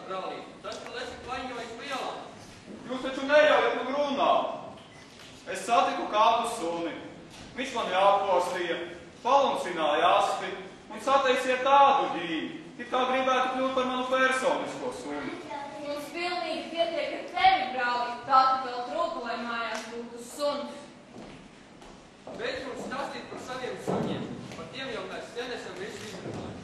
brālīt. Tas, ka esi klaņojis lielā. Jūs taču neļaujat man runāt. Es satiku kādu suni. Viņš man jāpostīja, paluncināja asti un sataisiet tādu ģīmi, it kā gribētu kļūt par manu personisko suni. Mums pilnīgi pietiek ar tevi, brālīt. Tā tu vēl trūka, lai mājās būtu suns. Beidz mums stāstīt par saviem suņiem. Par tiem jau mēs sen esam visu izrunājuši.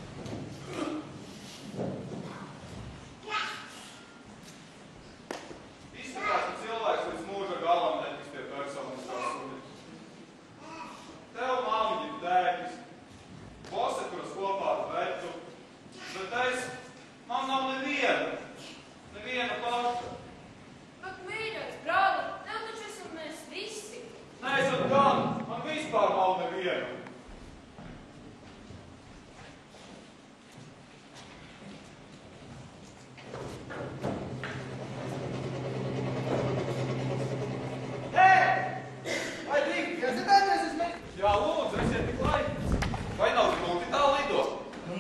Izskatās, ka cilvēks līdz mūža galam netiks pie personiskā suni. Tev māmiņa ir tētis, Bose, kuras kopā ar Betu, bet man nav neviena paša. Ak, mīļais, brāli, tev taču esam mēs visi. Neesat gan, man vispār nav neviena. Jā, lūdzu, esiet tik laipni. Vai nav grūti tā lidot?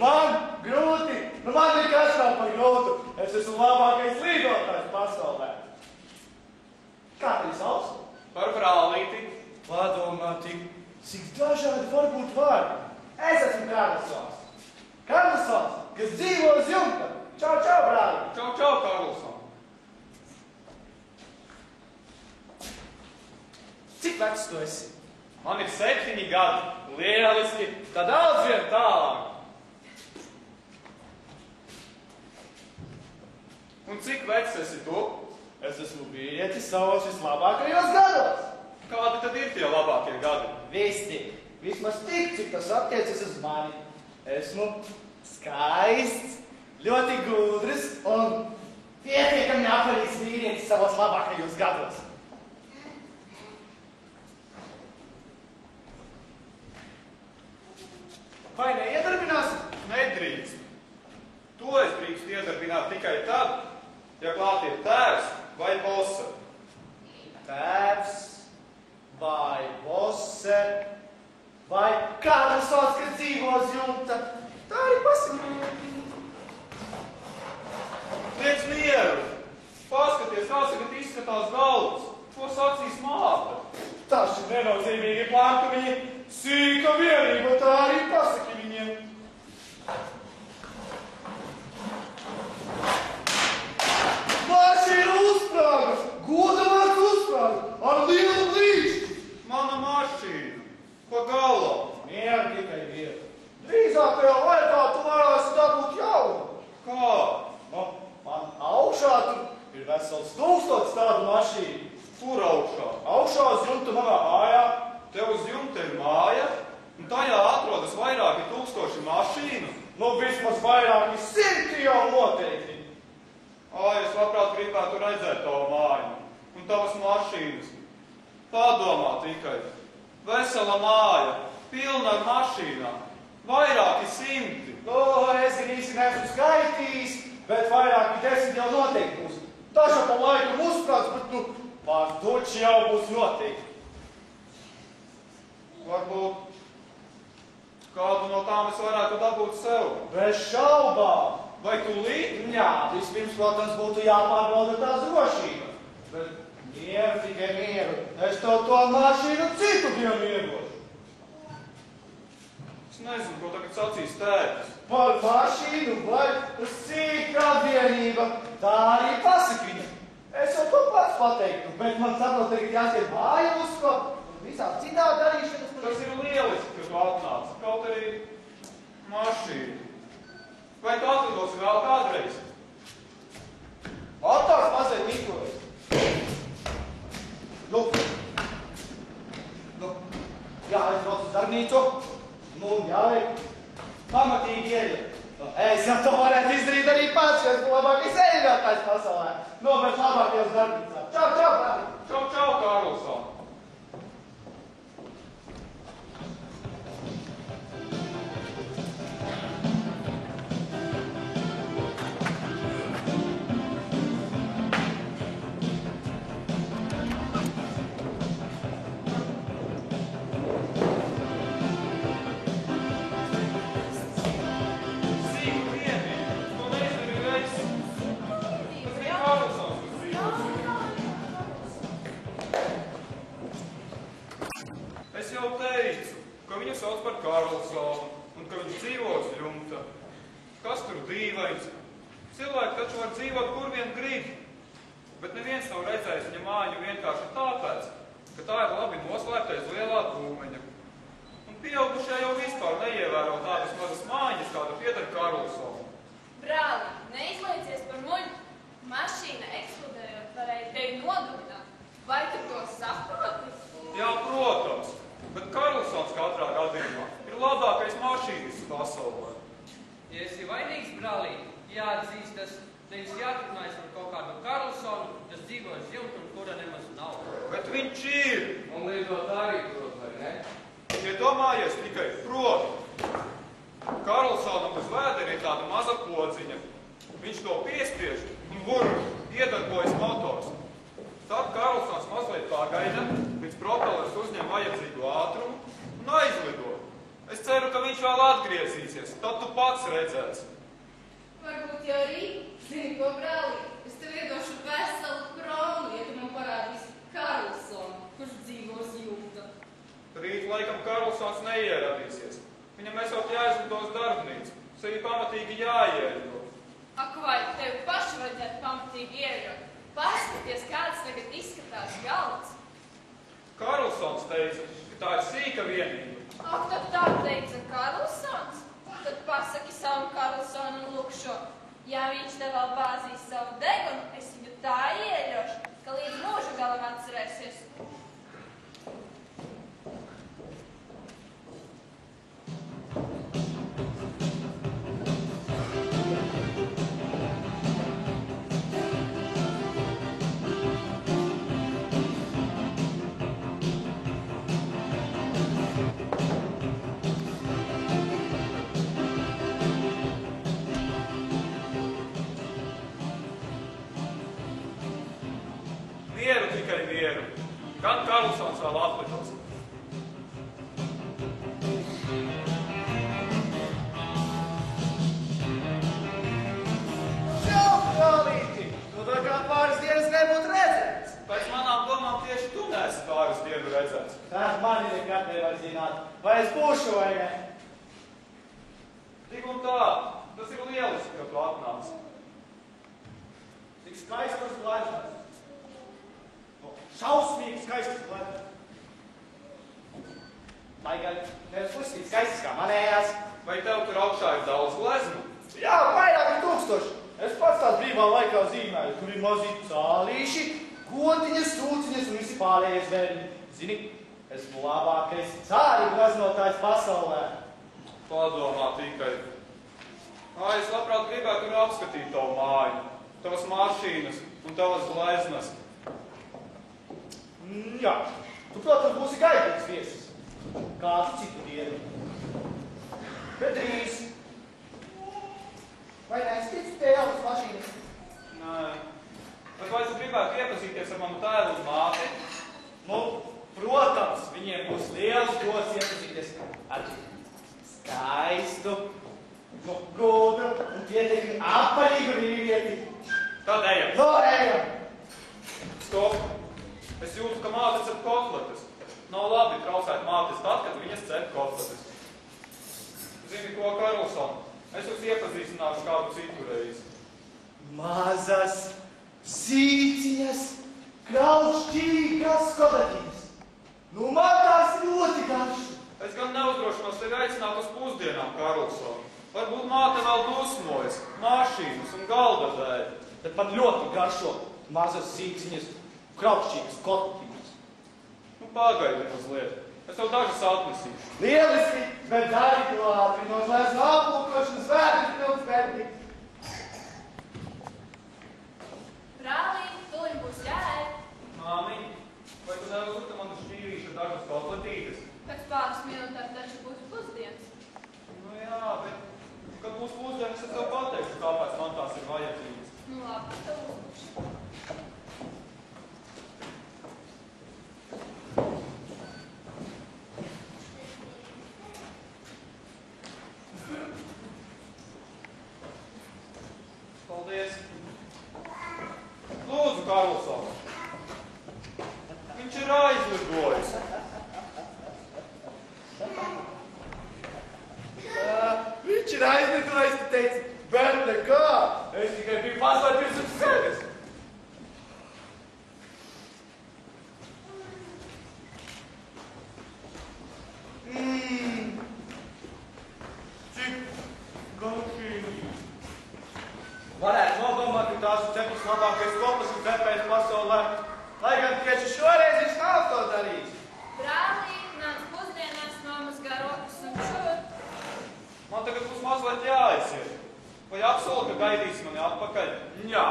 Man grūti, man nekas nav par grūtu. Es esmu labākais lidotājs pasaulē. Kā tevi sauc? Par brālīti. Padomā tik, cik dažādi var būt vārdi. Es esmu Karlsons. Karlsons, kas dzīvo uz jumta. Čau, čau, brāli. Čau, čau, Karlson. Cik vecs tu esi? Man ir 7 gadi. Lieliski, tad daudz vien tālāk. Un cik vecs esi tu? Es esmu vīrietis savos vislabākajos gados. Kādi tad ir tie labākie gadi? Visi, vismaz tik, cik tas attiecas uz mani. Esmu skaists, ļoti gudrs un pietiekami apaļīgs vīrietis savos labākajos gados. Vai neiedarbināsi? Nedrīkst. To es drīkst iedarbināt tikai tad, ja klāt ir tēvs vai Bose. Tēvs vai Bose vai Karlsons, kas dzīvo uz jumta. Tā arī pasaka. Liec mieru. Paskaties, kā tagad izskatās galvas. Ko sacīs māte? Tā šī nenozīmīgi plāntumiņi, sīka vienība, tā arī pasaki viņiem. Mašīna uzsprāga, godamāks uzsprāga, ar lielu blīšķi. Mana mašīna. Pa galam. Mieru tikai vietu. Drīzākajā laikā tu varēsi dabūt jaunu. Kā? Man augšā tur ir vesels 1000 tādu mašīnu. Kur augšā? Augšā uz jumta manā mājā. Tev uz jumta ir māja, un tajā atrodas vairāki 1000 mašīnu. Nu, vismaz vairāki 100 jau noteikti. Es labprāt gribētu redzēt tavu māju un tavas mašīnas. Padomā tikai. Vesela māja, pilna ar mašīnām. Vairāki 100. Es gan īsti neesmu skaitījis, bet vairāki 10 jau noteikti būs. Taču pa laikam uzprāts, bet pār tuči jau būs noteikti. Varbūt kādu no tām es varētu dabūt sev. Bez šaubām. Vai tu līdzi? Jā, vispirms, protams, būtu jāpārbauda tā drošība. Bet mieru, tikai mieru. Es tev to mašīnu citu dienu iedošu. Es nezinu, ko tagad sacīs tētis. Par mašīnu vai sīkā vienība. Tā arī pasaka viņa. Es jau to pats pateiktu, bet man saprot, tagad jāstiet māja uzskot un visām citām darīšanas. Tas ir lieliski, ka tu atnāc. Kaut arī mašīna. Vai tu atlidosi vēl kādreiz? Ottors mazliet mīkojas. Jāaizbrauc uz darbnīcu. Jāveik pamatīgi ieļa. Es jau to varētu izdarīt arī pats, jo esmu labākais ēļotājs pasaulē. Bet labākajos darbnīcā. Čau, čau, brāli! Čau, čau, Karlson! Karlsonu un ka viņš dzīvo uz jumta. Kas tur dīvains? Cilvēki taču var dzīvot, kur vien grib, bet neviens nav redzējis viņa māju vienkārši tāpēc, ka tā ir labi noslēpta aiz lielā krūmeņa. Un pieaugušie jau vispār neievēro tādas mazas mājas, kāda pieder Karlsonu. Brāli, neizliecies par muļu. Mašīna eksplodējot varēja tevi nogalināt. Vai tu to saproti? Jā, protams, bet Karlsons katrā gadījumā ir labākais mašīnists pasaulē. Ja esi vainīgs, brālī, jāatzīstas, nevis jāturpinājis par kaut kādu Karlsonu, kas dzīvo uz jumta un kura nemaz nav. Bet viņš ir! Un lidot arī prot, vai ne? Iedomājies tikai proti. Karlsonam uz vēdera ir tāda maza podziņa. Viņš to piespiež un iedarbojas motors. Tad Karlsons mazliet pagaida, līdz propellers uzņem vajadzīgu ātrumu un aizlido. Es ceru, ka viņš vēl atgriezīsies, tad tu pats redzēsi. Varbūt jau rīt, zini ko, brāli, es tev iedošu veselu kronu, ja tu man parādīsi Karlsonu, kurš dzīvo uz jumta. Rīt laikam Karlsons neieradīsies. Viņam esot jāizlido uz darbnīcu, sevi pamatīgi jāieļo. Ak, vai tev paši vajadzētu pamatīgi ieļot? Paskaties, kāds tagad izskatās galds. Karlsons teica, ka tā ir sīka vienība. Ak, tad tā teica Karlsons? Tad pasaki savam Karlsonam lūkšo. Ja viņš te vēl bāzīs savu degunu, es viņu tā ieļošu, ka līdz mūža galam atcerēsies. Mieru, tikai mieru. Gan Karlsons vēl atlidos. Čau, brālīti! Tu tā kā pāris dienas nebūtu redzēts. Pēc manām domām tieši tu neesi pāris dienu redzēts. Tā mani nekad nevar zināt, vai es būšu vai ne. Tik un tā, tas ir lieliski, ka tu atnāc. Tik skaistas gleznas. Šausmīgi skaistas gleznas. Lai gan tev slikti skaistas kā manējās. Vai tev tur augšā ir daudz gleznu? Jā, vairāk ir 1000. Es pats tās brīvā laikā zīmēju. Tur ir mazi cālīši, gotiņas, trūciņas un visi pārējie zverņi. Zini, esmu labākais cāļu glaznotājs pasaulē. Padomā tikai. Es labprāt gribētu tur apskatīt tavu māju, tavas mašīnas un tavas gleznas. Jā, tu, protams, būsi gaidīgs viesis. Kādu citu dienu. Bet drīz. Vai neiztici tie jaunas mašīnas? Nē. Bet vai tu gribētu iepazīties ar manu tēvu un māti? Nu, protams, viņiem būs liels gods iepazīties ar skaistu, gudru un pietiekami apaļīgu vīrieti. Tad ejam. No, ejam! Stop. Es jūtu, ka māte cep kotletes. Nav labi traucēt mātes tad, kad viņas cep kotletes. Zini ko, Karlson? Es jūs iepazīstināšu kādu citu reizi. Mazas, sīciņas, kraukšķīgas kotletiņas. Nu, man tās ļoti garšo. Es gan neuzdrošinos tevi aicināt uz pusdienām, Karlson. Varbūt māte vēl dusmojas, mašīnas un galda dēļ. Bet man ļoti garšo mazas, sīciņas, kraukšķīgas kotletiņas. Nu, pagaidi mazliet. Es tev dažas atnesīšu. Lieliski, bet dari to ātri, no gleznu aplūkošanas vērtības pilns vērtīgi. Brālī, tuliņ būs jāēd. Māmiņ, vai tu nelūgtu man uz šķīrīšu dažas kotletītes? Pēc pāris minūtēm taču būs pusdienas. Nu jā, bet, kad būs pusdienas, es tev pateikšu, kāpēc man tās ir vajadzīgas. Nu labi, tev uzlūkšu. Viņš ir aizlitojis, tu teici, bet nekā. Es tikai biju paslēpies uz sevis. Cik garšīgi. Varētu nodomāt, ka tās ir cepus labākais kopas un cepējs pasaulē. Lai gan tieši šoreiz viņš nav to darījis. Brālī, nāc pusdienās nomazgā rokas un šur. Man tagad būs mazliet jāaiziet. Vai apsoli, ka gaidīsi mani atpakaļ? Jā,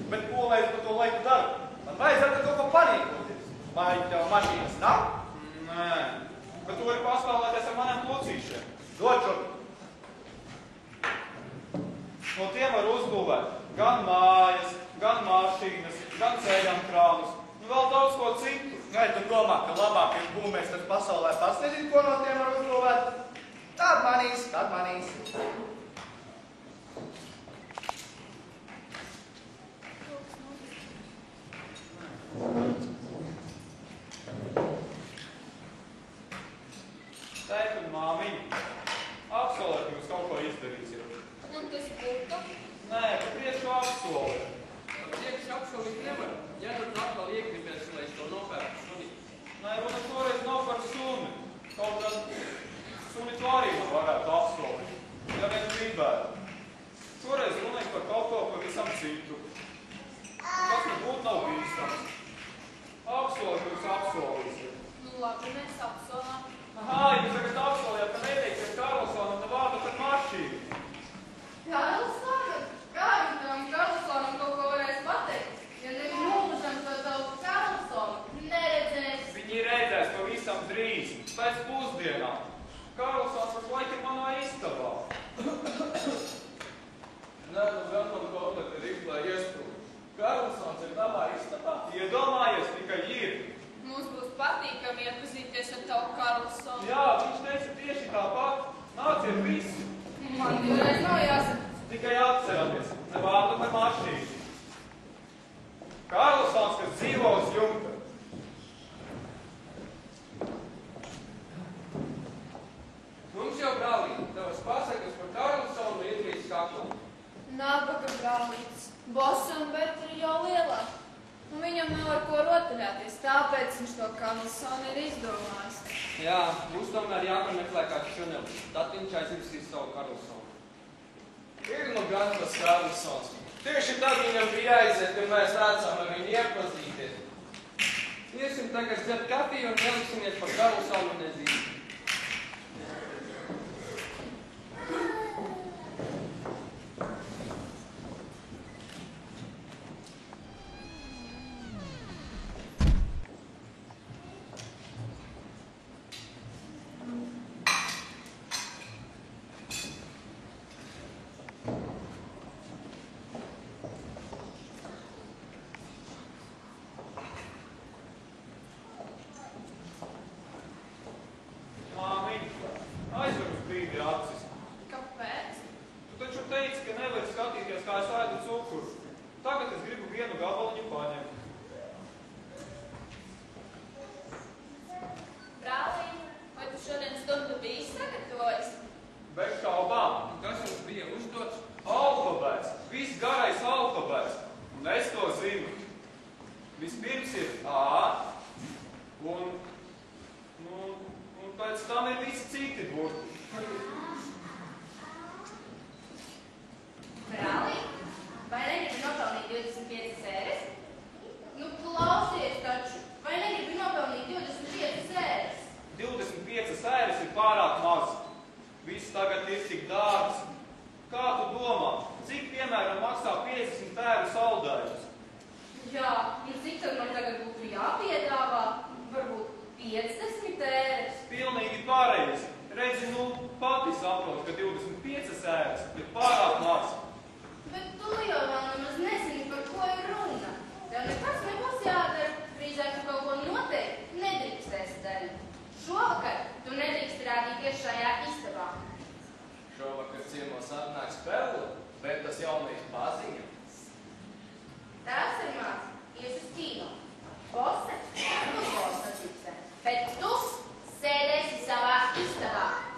bet ko lai es par to laiku daru? Man vajadzētu kaut ko panīkoties. Vai tev mašīnas nav? Nē, bet tu vari paspēlēties ar maniem lucīšiem. Dod šurp. No tiem var uzbūvēt gan mājas, gan mašīnas, gan ceļamkrānus, un vēl daudz ko citu. Vai tu domā, ka labākais būvmeistars pasaulē pats nezinu, ko no tiem var uzbūvēt? Tad manīs, tad manīs. Tēt un māmiņa, apsolēt, ka jūs kaut ko izdarīsiet. Un tas būtu? Nē, tu priekšu apsolēt. Priekš apsolīt nevar. Ja tu atkal iekripies, lai es to nopērku suni. Nē, runa šoreiz nav par suni. Kaut gan suni tu arī man varētu apsolīt, ja vien gribētu. Šoreiz runāju par kaut ko pavisam citu. Kas nebūtu nav bīstams. Apsolīt, ka jūs apsolīsiet. Nu labi, mēs apsolām. Aha, jūs tagad apsolījāt, ka neteiksiet Karlsonam ne vārdu par mašīnu. Karlsonam? Kā viņam Karlsonam kaut ko varēs pateikt? Ja nevi mūžam to tavu Karlsonu neredzēs. Viņi redzēs pavisam drīz, pēc pusdienām. Karlsons pašlaik ir manā istabā. Nē, nu gan man kaut kā ir izklāj iesprūd. Karlsons ir namā istabā? Iedomājies, tikai ir. Mums būs patīkami iepazīties ar tavu Karlsonu. Jā, viņš teica tieši tāpat. Nāciet visi. Man divreiz nav jāsaka. Tikai atcerieties, ne vārdu par mašīnu. Karlsons, kas dzīvo uz jumta. Mums jau, brālī, tavas pasakas par Karlsonu ir līdz kaklam. Nabaga brālītis. Bosa un Berta ir jau lielāk. Un viņam nav ar ko rotaļāties, tāpēc viņš to Karlsonu ir izdomājis. Jā, mums tomēr jāpameklē kāds šunelis. Tad viņš aizvirsīs savu Karlsonu. Ir nu gan tas Karlsons. Tieši tad viņam bija jāiziet, kad mēs nācām ar viņu iepazīties. Iesim tagad dzert kafiju un neliksimies par Karlsonu nezīmi.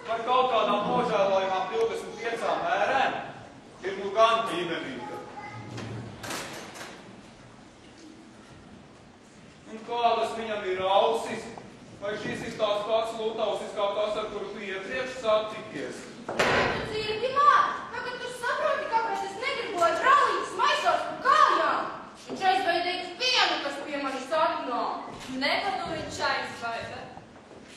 Par kaut kādām nožēlojumām 25 tikties? Tu dzirdi, māte, tagad tu saproti, kāpēc es negribu, lai brālītis maisās par kājām. Viņš aizbaidīgs vienu, kas pie manis atnāk. Nevadu viņš aizbaida.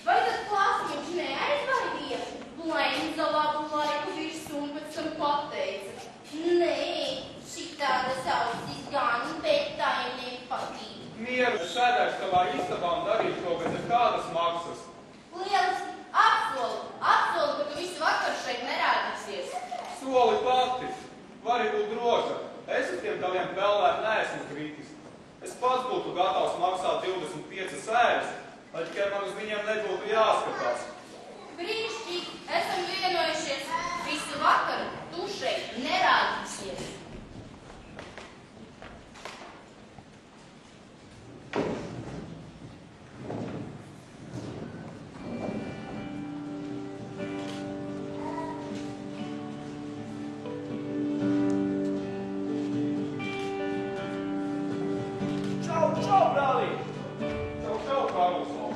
Vai tad klāsts viņš neaizbaidīja? Lenza labu laiku virsū un pēc tam pateica. Nē, šitādas ausis gan, bet tā nepatīk. Mieru, es sēdēšu tavā istabā un darīšu to bez nekādas maksas. Lieliski, apsolu, ka tu visu vakaru šeit nerādīsies. Soli pati. Vari būt droša. Es uz tiem taviem pelnēm neesmu kritis. Es pats būtu gatavs maksāt 25 sēres, lai tikai man uz viņiem nebūtu jāskatās. Brīnišķīgi, esam vienojušies. Visu vakaru tu šeit nerādīsies. Čau, brālī! Čau, Karlson.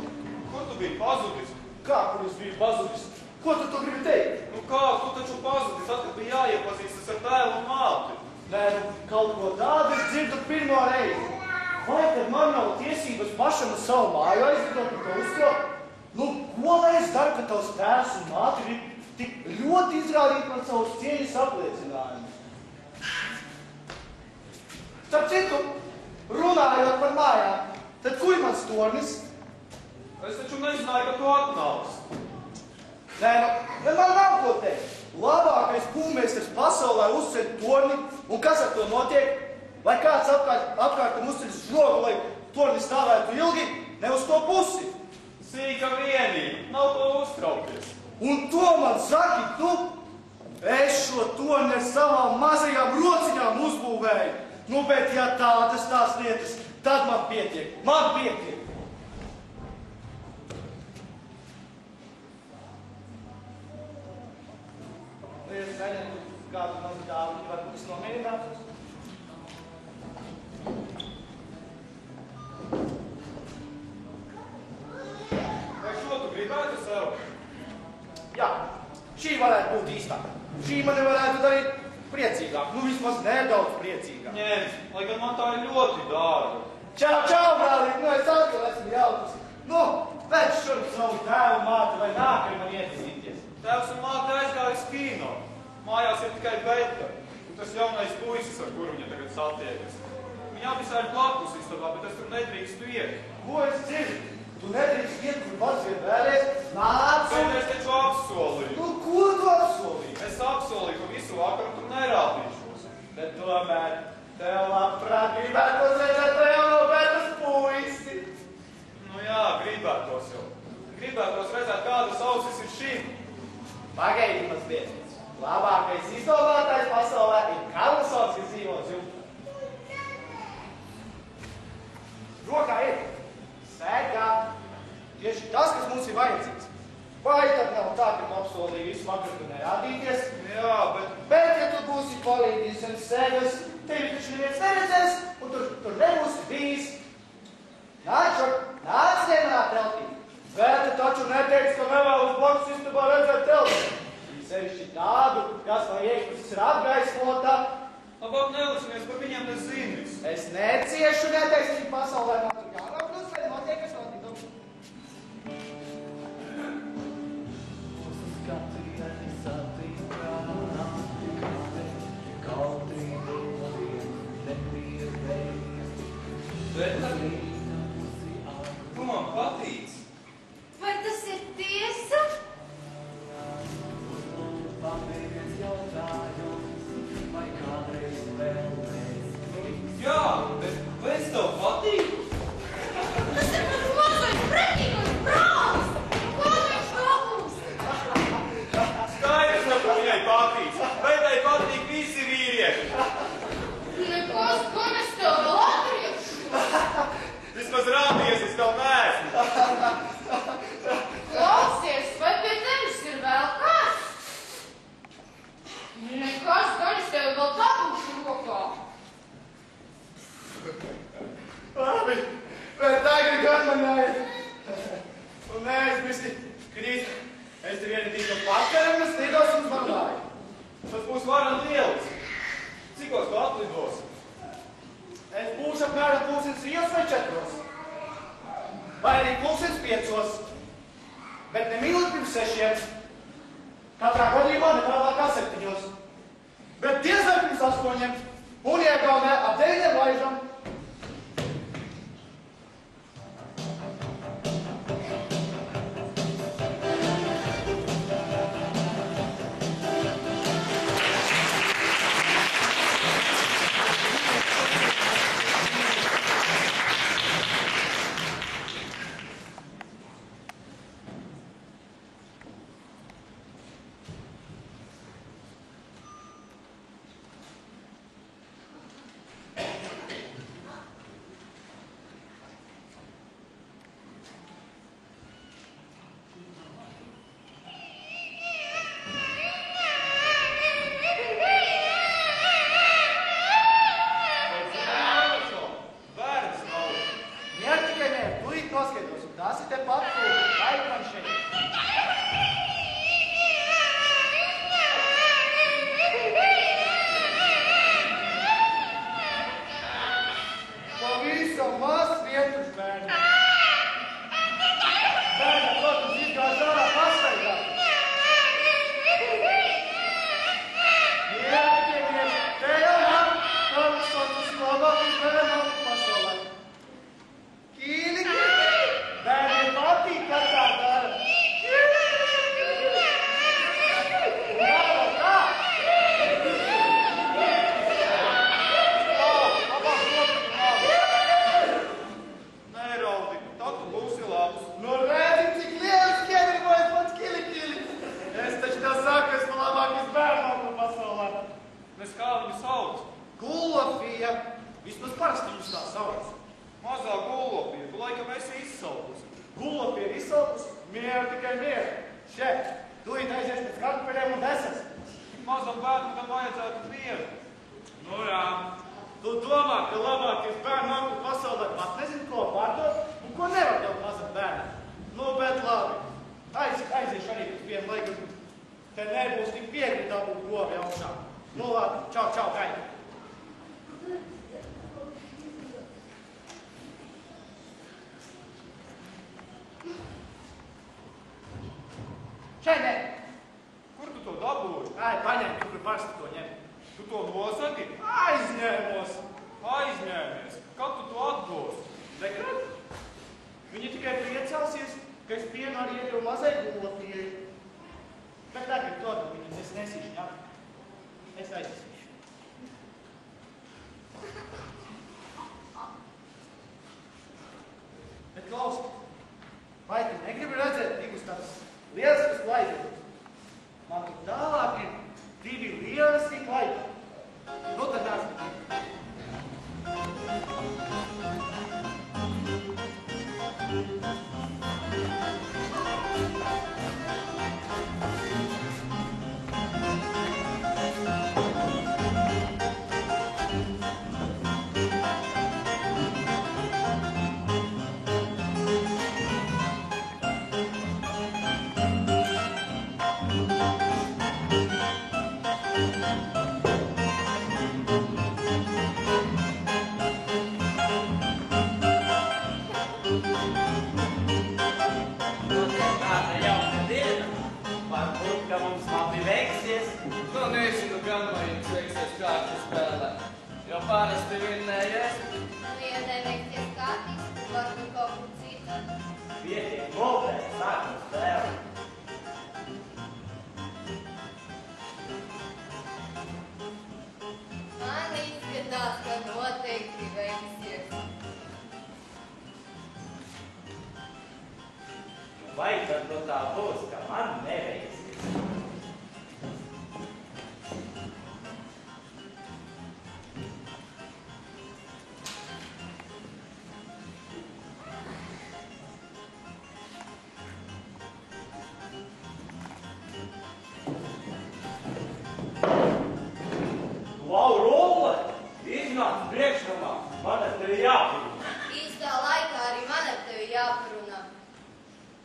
Kur tu biji pazudis? Kā, kur es biju pazudis? Ko tu gribi teikt? Nu kā, tu taču pazudis, tad, kad bija jāiepazīstas ar tēvu un māti. Nē, kaut ko tādu es dzirdu pirmo reizi. Vai tad man nav tiesības pašam uz savu māju aizvedot par to uzskatu? Nu, ko lai es daru, ka tavs tēvs un māti ir tik ļoti izrādīt man savus cieņas apliecinājumus? Starp citu, runājot par mājām, tad kur ir mans tornis? Es taču nezināju, ka tu atnāks. Nē, nu, man nav ko teikt. Labākais būvmeistars pasaulē uzceļ torni, un kas ar to notiek? Vai kāds apkārtam uzceļas žogu, lai torni stāvētu ilgi, ne uz to pusi? Sīka vienīgi, nav ko uztraukties. Un to man saki tu? Es šo torni ar savām mazajām rociņām uzbūvēju. Nu, bet ja tādas tās lietas, tad man pietiek. Man pietiek. Es saņemu kādu mazu dāvanu, varbūt es nomierinātos. Vai šo tu gribētu sev? Jā, šī varētu būt īstāk. Šī mani varētu darīt priecīgāk, nu vismaz nedaudz priecīgāk. Ņem, lai gan man tā ir ļoti dārga. Čau, brālīt, nu es atkal esmu jaukas. Nu, pēc šurp savu tēvu māti vai nāk ar mani iepazīties. Tēvs un māte aizgāja uz kino. Mājās ir tikai Beta, un tas jaunais puisis, ar kuru viņa tagad satiekas. Viņa abi sēž blakus istabā, bet es tur nedrīkstu iet. Ko es dzirdu? Tu nedrīkst iet, kur pats vien vēlies. Nāc! Bet es taču apsolīju. Nu, ko tu apsolīji? Es apsolīju, ka visu vakaru tur nerādīšos. Bet tomēr tev labprāt gribētos redzēt to jauno Betas puisi. Nu jā, gribētos jau. Gribētos redzēt, kādas ausis ir šim. Pagaidi mazliet. Labākais izdomātājs pasaulē ir Karlsons, kas dzīvo Zilpā. Rokā ir sēgā. Tieši tas, kas mums ir vajadzīgs. Vai tad nav tā, ka tu apsolīji visu vakaru tu nerādīties? Jā, Bet, ja tu būsi palīdījis un sēgas, tevi taču neviens neredzēs, un tur nebūsi bijis. Nāc vienā telpī. Vēta taču neteiks, ka nevēlas blakus istabā redzēt telpī. Sevišķi tādu, kas vai iekšpusis ir apgaismotā. labāk nelicimies par viņiem nezinis. Es neciešu netaisnību pasaulē, man tur jāraukļus, vai notiek, kas notikums. Bet tu man patīc. Vai tas ir tiesa? Jā, bet vai es tev patīku? Tas ir mans mazais pretīgais brālis! Ko viņš dabūs? Skaidrs, ka viņai patīc. Betai patīk visi vīrieši. Nekas, gan es tev vēl atriešu. Vismaz rādījies, es tev neesmu. Klausies, vai pie tevis ir vēl kas? Katrā gadījumā nevēlāk kā 7. Bet diezgan pirms 8. Un iegaunē ap 9 laižam.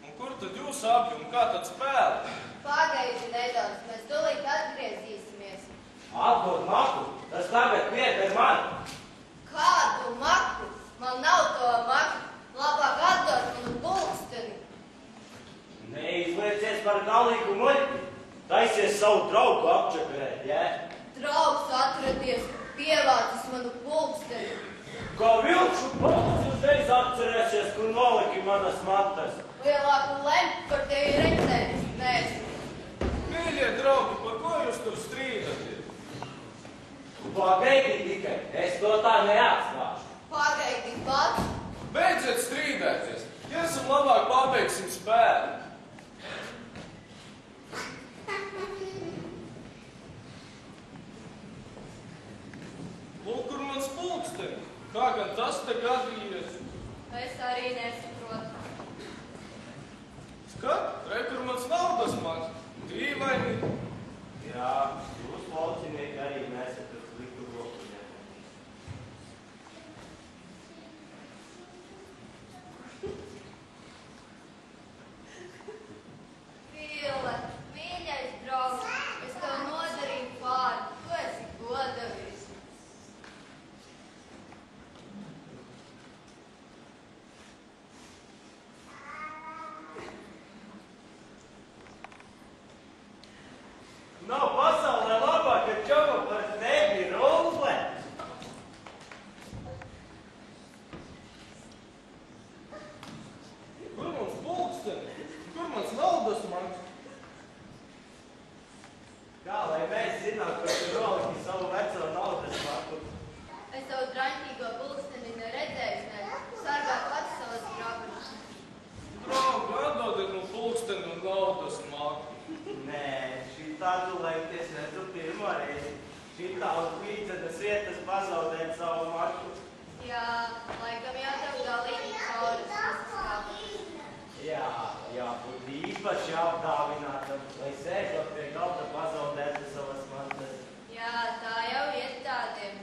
Un kur tad jūs abi un kā tad spēlē? taisies savu draugu apčakarēt, jē? Draugs atradies, pievācis manu pulksteni. Kā vilkšu pats uzreiz atcerēsies, kur noliki manas matas. Lielāku lemtu par tevi redzējis, nezinu. Mīļie draugi, par ko jūs tur strīdaties? Pagaidi tikai, es to tā neatstāšu. Pagaidi pats. Beidziet strīdēties, iesim labāk pabeigsim spēli. Lūk, kur mans pulksteni? Kā gan tas te gadījies? Es arī nesaprotu. Skat, re, kur mans naudas maks? Dīvaini. Jā, jūs laucinieki arī nesat uz sliktu roku. Vile, mīļais draugs, es tev nodarīju pāri, tu esi godavis. Nav pasaulē labāk, ka čoba par tevi rulle. Kur mans pulksteni? Kur mans naudas maks? Kā lai mēs zinām, ka tu noliki savu veco naudas maku? Es savu draņķīgo pulksteni neredzēju, ne? Sargā pats savas grabažas. Draugi, atdodiet man pulksteni un naudas maku. Nē, šī tādu laikties nesu pirmo reizi. Šī tādu līdzenes vietas pazaudēt savu maku. Jā, laikam jau tev galīgi cauras uzskāpjas. Jā, jābūt īpaši apdāvinātam, lai sēžot pie galda pazaudētu savas matas. Jā, tā jau iet tādiem.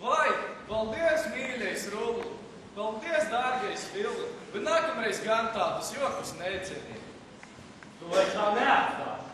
Vai, paldies, mīļais Rulli! Paldies, dārgais Fili! Bet nākamreiz gan tādus jokus necienīt. Tu vairs tā neatstāsi.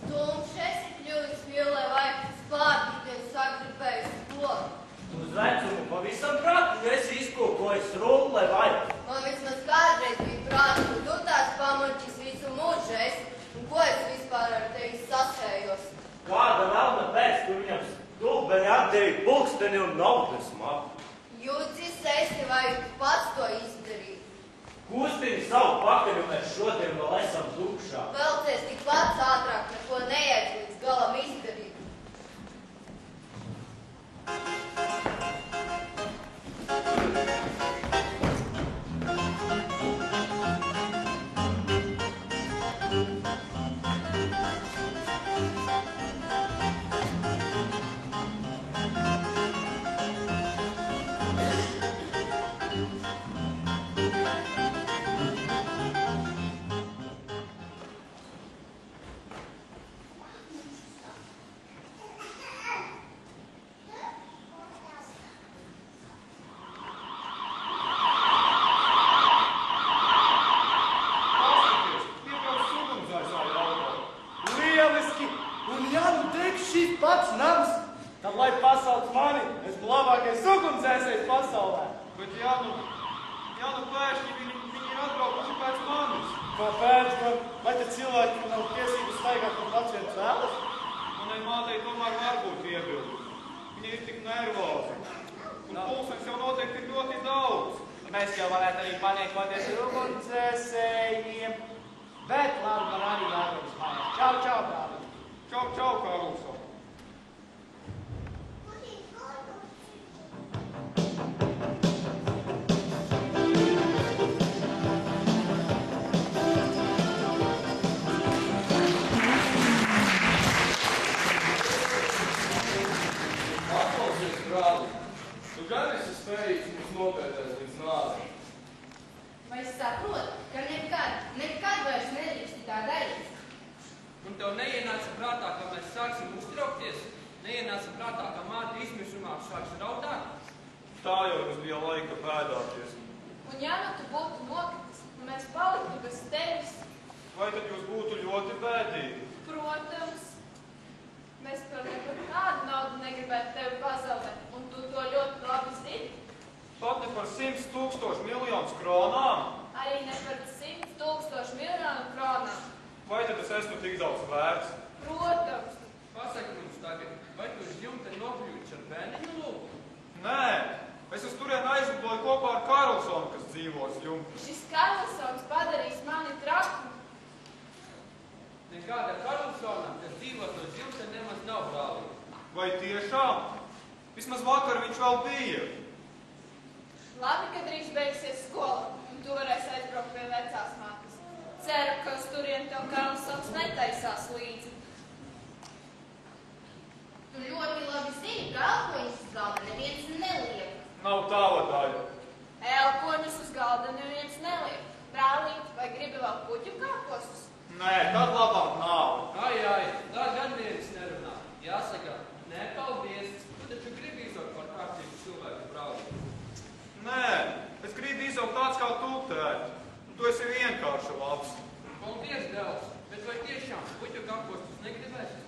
Tumšs esi kļuvis, Vile, vai spārtīties sagribējis pogu. Uz vecumu pavisam prātu esi izkūkojis Rulle, vai? Man vismaz kādreiz bija prāts, ka tu tās pamuļķis visu mūžu esi, un ko es vispār ar tevi sasējos? Kāda velna pēc, tu viņam stulbeni atdevi pulksteni un naudas maku? Jūcis esi, vai tu pats to izdarīji? Kustini savu pakaļu, mēs šodien vēl esam tukšā. Velcies tik pats ātrāk, neko neiet līdz galam izdarīt. Pats nams, tad lai pasauc mani, esmu labākais ugunsdzēsējs pasaulē. Bet ja nu pēkšņi viņi ir atbraukuši pēc manis. Kāpēc gan? Vai te cilvēki nav tiesības staigāt, kur pats viens vēlas? Manai mātei tomēr var būt iebildumi. Viņa ir tik nervoza. Un pulkstenis jau noteikti ir ļoti daudz. Mēs jau varētu arī paniekoties ar ugunsdzēsējiem. Bet labi, man arī jādodas mājās. Čau, čau, brāli. Čau, čau, Karlson. Paklausies, brāli, tu gan esi spējīgs mums nopētēt līdz nāvei. Vai es saprotu, ka nekad vairs nedrīkst tā darīt? Un tev neienāca prātā, ka mēs sāksim uztraukties? Neienāca prātā, ka māte izmisumā sāks raudāt? Tā jau mums bija laika bēdāties. Un ja nu tu būtu nokritis, un mēs paliktu bez tevis, Vai tad jūs būtu ļoti bēdīgi? protams, mēs par nekādu naudu negribētu tevi pazaudēt, un tu to ļoti labi zini. Pat ne par 100 000 miljonus kronām? Arī ne par 100 000 miljonu kronām. Vai tad es esmu esmu tik daudz vērts? Protams. Pasaki mums tagad, vai tu uz jumta nokļūči ar bērniņu lūgu? Nē, es uz turieni aizlidoju kopā ar Karlsonu, kas dzīvo uz jumta. Šis Karlsons padarīs mani traku. Nekāda Karlsona, kas dzīvo uz jumta, nemaz nav brālība. Vai tiešām? Vismaz vakar viņš vēl bija. Labi, ka drīz beigsies skola, un tu varēsi aizbraukt pie vecās mātes. Ceru, ka uz turieni tev Karlsons netaisās līdzi. Tu ļoti labi zini, ka elkoņus uz galda neviens neliek. Nav tava daļa. Elkoņus uz galda neviens neliek. Brālīt, vai gribi vēl puķu kāpostus? Nē, tad labāk nav. Ai, tā gan nevis nerunā. Jāsaka, nē, paldies, tu taču gribi izaugt par kārtīgu cilvēku brālību. Nē, es gribu izaugt tāds kā tu, tēt. Tu esi vienkārši labs. Paldies, dēls, bet vai tiešām puķu kāpostus negribēsi?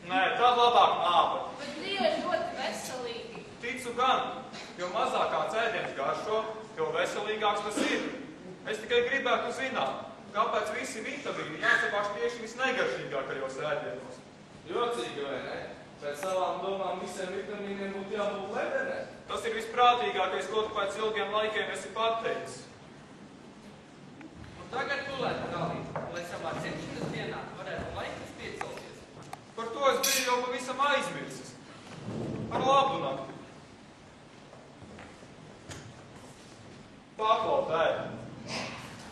Nē, tad labāk nav. Bet dzīve ir ļoti veselīgi. Ticu gan, jo mazākā ēdiens garšo, jo veselīgāks tas ir. Es tikai gribētu zināt, kāpēc visi vitamīni jāsavāks tieši visnegaršīgākajos ēdienos. Jocīgi, vai ne? Pēc savām domām visiem vitamīniem būtu jābūt ledenē. Tas ir visprātīgākais, ko tu pēc ilgiem laikiem esi pateicis. Un tagad gulēt, brālīt, lai savā dzimšanas dienā varētu laikus piecelties. Par to es biju jau pavisam aizmirsis. Ar labu nakti. Paklau, tēt.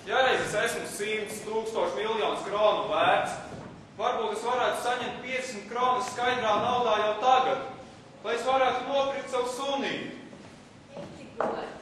Ja reiz es esmu 100 000 miljonus kronu vērts, varbūt es varētu saņemt 50 kronas skaidrā naudā jau tagad, lai es varētu nopirkt savu sunīti. Tik gulēt.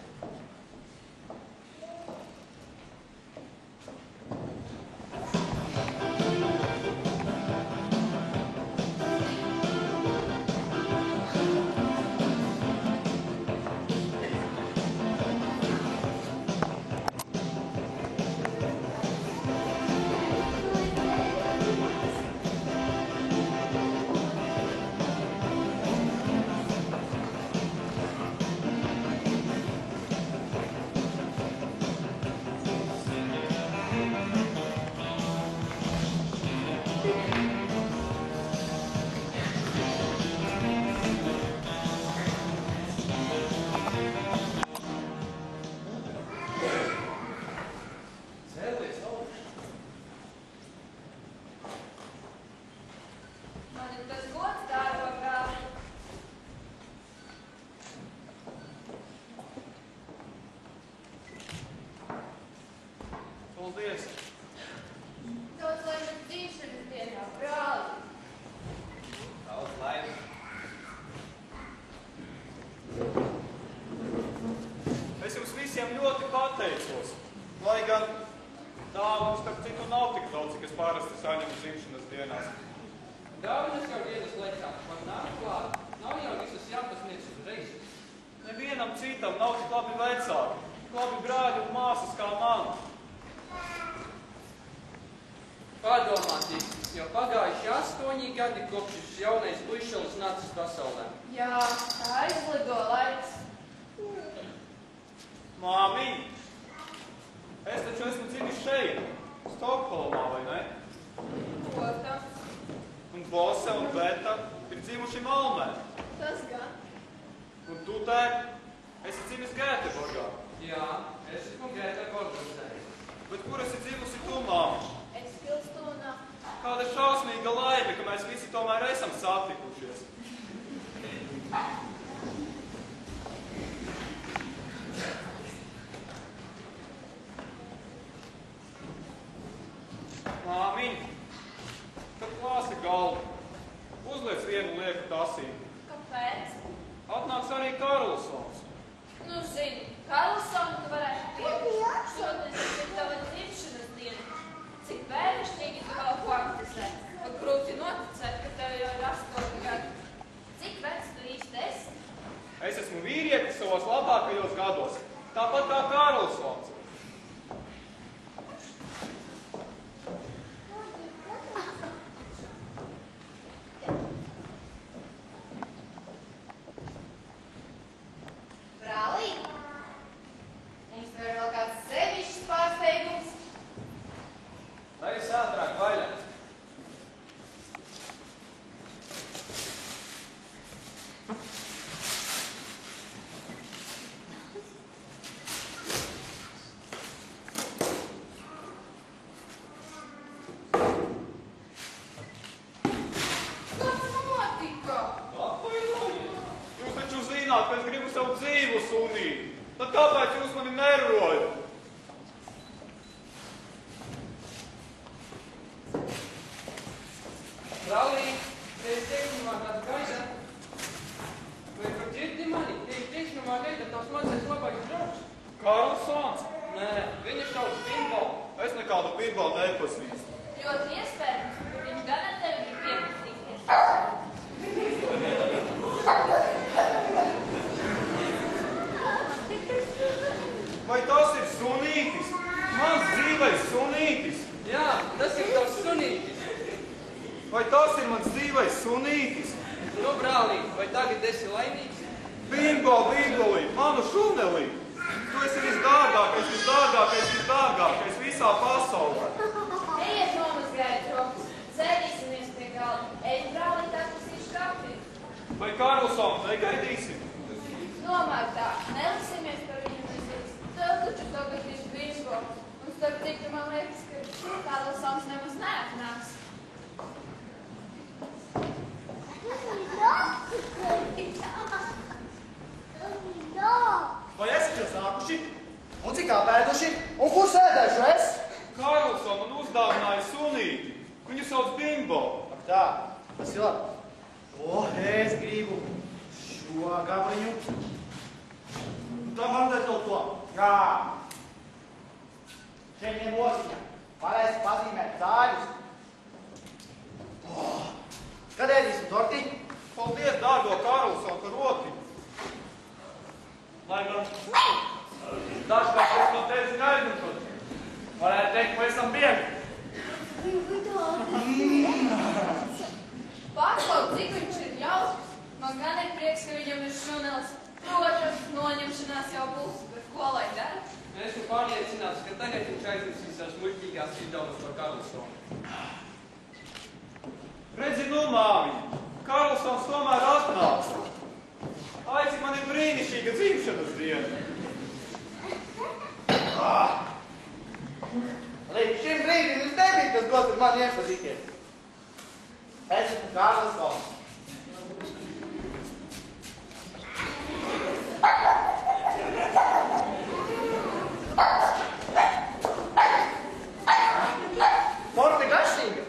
Paldies! Daudz laimes dzīšanas dienā, brāli. Daudz laimes. Es jums visiem ļoti pateicos, lai gan dāvanas, starp citu, nav tik daudz, cik es parasti saņemu dzimšanas dienās. Dāvanas jau dienas laikā, man nāk klāt, nav jau visas jāpasniedz uzreiz. Nevienam citam nav tik labi vecāki, tik labi brāļi un māsas kā man. Padomāties, jau pagājuši 8 gadi, kopš šis jaunais puišelis nācis pasaulē. Jā, tā aizlido laiks. Māmiņ, es taču esmu dzimis šeit, Stokholmā, vai ne? Protams, Un Bose un Beta ir dzimuši Malmē. tas gan. Un tu, tēt, esi dzimis Gēteborgā. Jā, es esmu Gēteborgā. Bet kur esi dzimusi tu, māmiņ? Es Pilstonā. Kāda šausmīga laime, ka mēs visi tomēr esam satikušies. Māmiņ, kad klāsi galvu, uzliec vienu lieku tasī. Kāpēc? Atnāks arī Karlsons. Nu, zini, Karlsonu tu varētu pievišķi. Šodien ir tava dzimšanas diena. Cik bērnišķīgi tu vēl fantazē. Pat grūti noticēt, ka tev jau ir 8 gadi. Cik vecs tu īsti esi? Es esmu vīrietis savos labākajos gados, tāpat kā Karlsons. Brālī, mums vēl kāds sevišķs pārsteigums. Lai es ātrāk vaļā. zināt, ka es gribu savu dzīvu sunīti. Tad kāpēc jūs mani nerojat? Brālī, es teiksmumā kādu gaida. Vai tu dzirdi mani? Ja es teiksmumā gaida, tavs mazais labākais draugs. Karlsons? Nē, viņa sauc Pinball. Es nekādu pinbolu nepazīstu. Ļoti iespējams, ka viņš gan ar tevi ir piepazīties. Vai tas ir sunītis? Mans dzīvais sunītis? Jā, tas ir tavs sunītis. Vai tas ir mans dzīvais sunītis? Nu, brālī, vai tagad esi laimīgs? Bimboli, manu šunelī! Tu esi visdārgākais visā pasaulē. Ejiet nomazgājiet rokas, sēdīsimies pie galda. Ej, brālī, takusīšu kafiju. Vai Karlsonu negaidīsim? Domāju tā, neliksimies par viņu vizītes. Tev taču tagad ir Bimbo. Un starp citu, man liekas, ka Karlsons nemaz neatnāks. Vai esat jau sākuši? Un cik apēduši? Un kur sēdēšu es? Karlson man uzdāvināja sunīti. Viņu sauc Bimbo. Ak tā, tas ir labi. O, es gribu šo gabaliņu. Tā man dēļ to. Jā. Šeit ņem osiņa. Varēs pazīmēt zāļus. Kad ēdīsim torti? Paldies, dārgo Karlson, par roti. Lai gan dažkārt es no tevis aizmiršos. Varētu teikt, ka esam vieni. Pārklaut, cik viņš ir jausmas. Man gan ir prieks, ka viņam ir šunelis. Protams, noņemšanās jau būs, bet ko lai dara? Esmu pārliecināts, ka tagad viņš aizmirsīs tās muļķīgās izdomas par Karlsonu. Redzi, nu, māmiņa, Karlsons tomēr atnāks. Ai, cik man ir brīnišķīga dzimšanas diena. Līdz šim brīdim viņš nebija tas gods ar mani iepazīties. Es esmu Karlsons. Torte garšīga.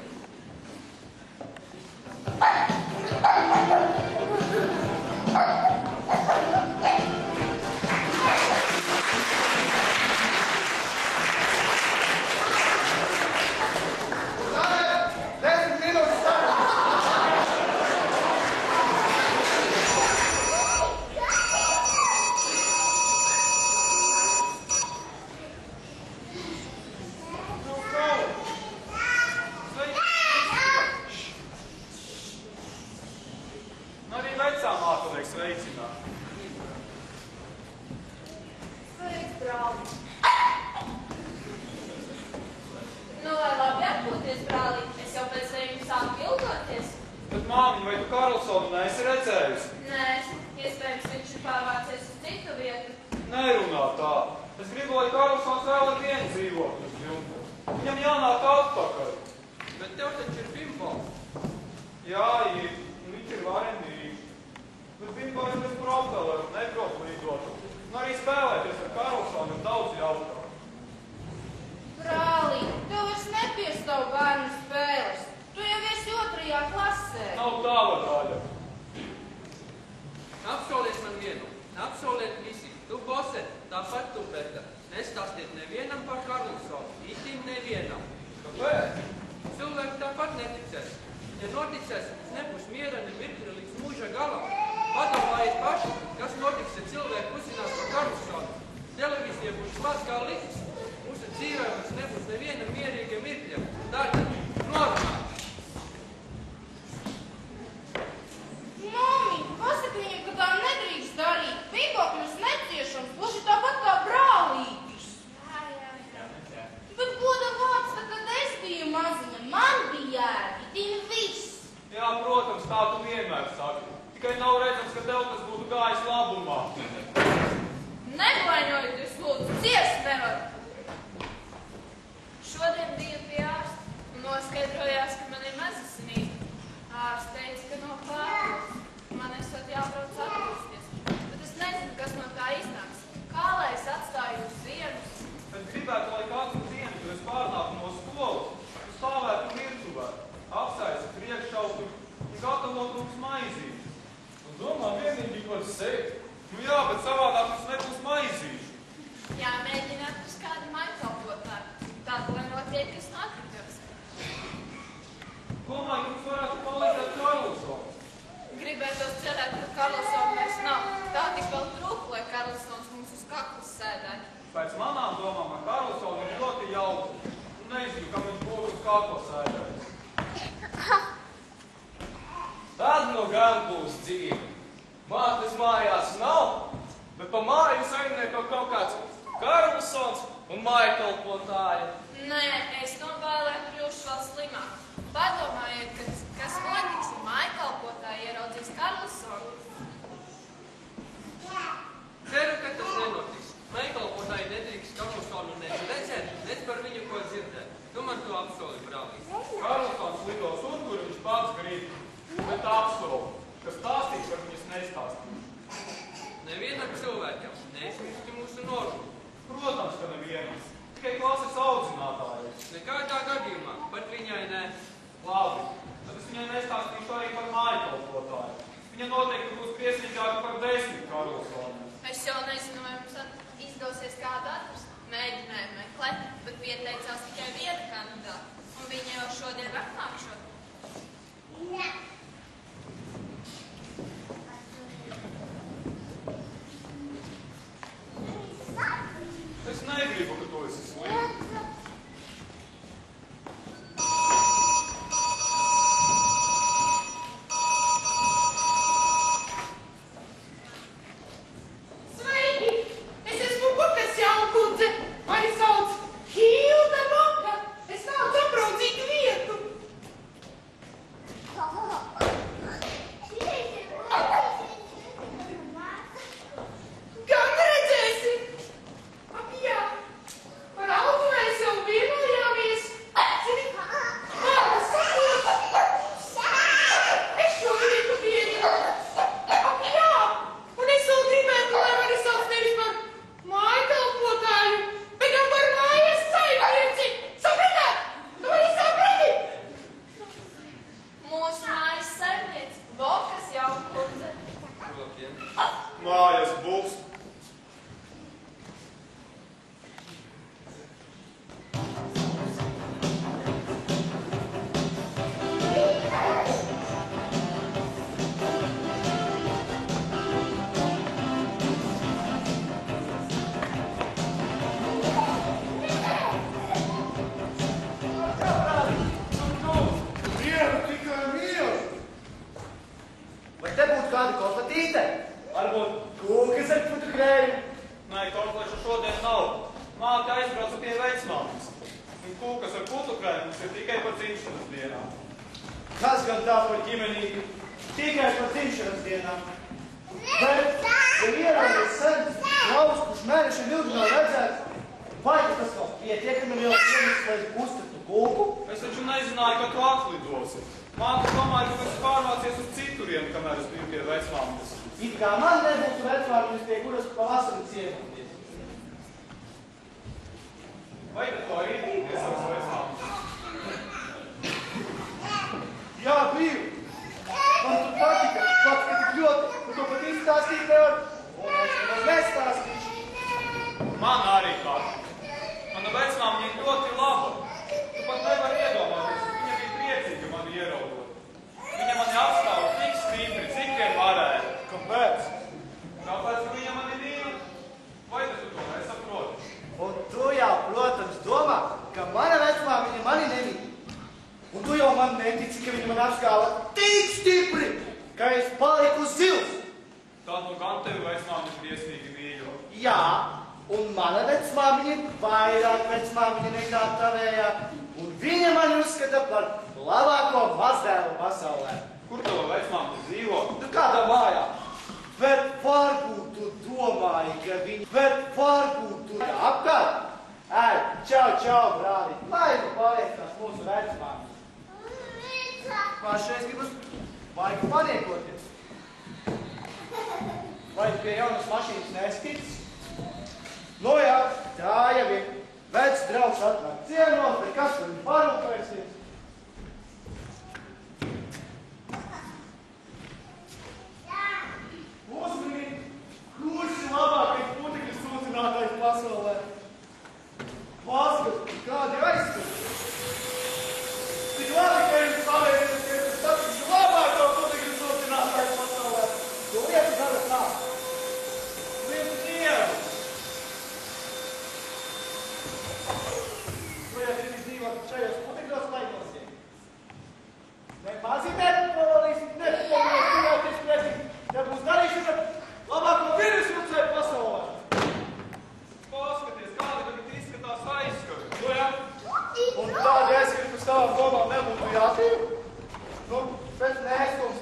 gatavot mums maizīšu. Un domā vienīgi par sevi. Nu jā, bet savādāk mums nebūs maizīšu. Jāmēģina atrast kādu mājkalpotāju. Tādu, lai notiek, kas nākotnes. Domāju, jums varētu palīdzēt Karlsons. Gribētos cerēt, ka Karlsona vairs nav. Tā tik vēl trūk, lai Karlsons mums uz kaklas sēdētu. Pēc manām domām ar Karlsonu ir ļoti jauki. Nezinu, kam viņš būtu uz kaklas sēdējis. Tad nu gan būs dzīve. Mātes mājās nav, bet pa māju saimnieko kaut kāds Karlsons un mājkalpotāja. Nē, es novēlētu kļūšu vēl slimāk. Padomājiet, kas notiks, ja mājkalpotāji ieraudzīs Karlsonu. Ceru, ka tas nenotiks. Mājkalpotāji nedrīkst Karlsonu nec redzēt, nec par viņu ko dzirdēt. Tu man to apsoli, brālīs. Karlsons lidos un, kur viņš pats grib, bet apsolu, ka stāstīs, par viņas nestāstīs. Nevienam cilvēkam neizmirsti mūsu normu. Protams, ka nevienam. Tikai klases audzinātājai. Nekādā gadījumā, pat viņai ne. Labi, tad es viņai nestāstīšu arī par mājkalpotāju. Viņa noteikti būs priecīgāka par 10 Karlsoniem. Es jau nezinu, vai mums izdosies kādu atrast. Mēģināju meklēt, bet pieteicās tikai viena kandidāta. Un viņa jau šodien atnākšot. Es negribu, ka tu esi slims. Mājas būs. Nemazi nepolīsi, nepolīsi, pretī. Ja būs darīšana labāko virsvilcēju pasaulē. Paskaties, kāda tagad izskatās aizskara. Nu jā. Un tādi aizskari pēc tavām domām nebūtu jātīra. Nu, bet neskums.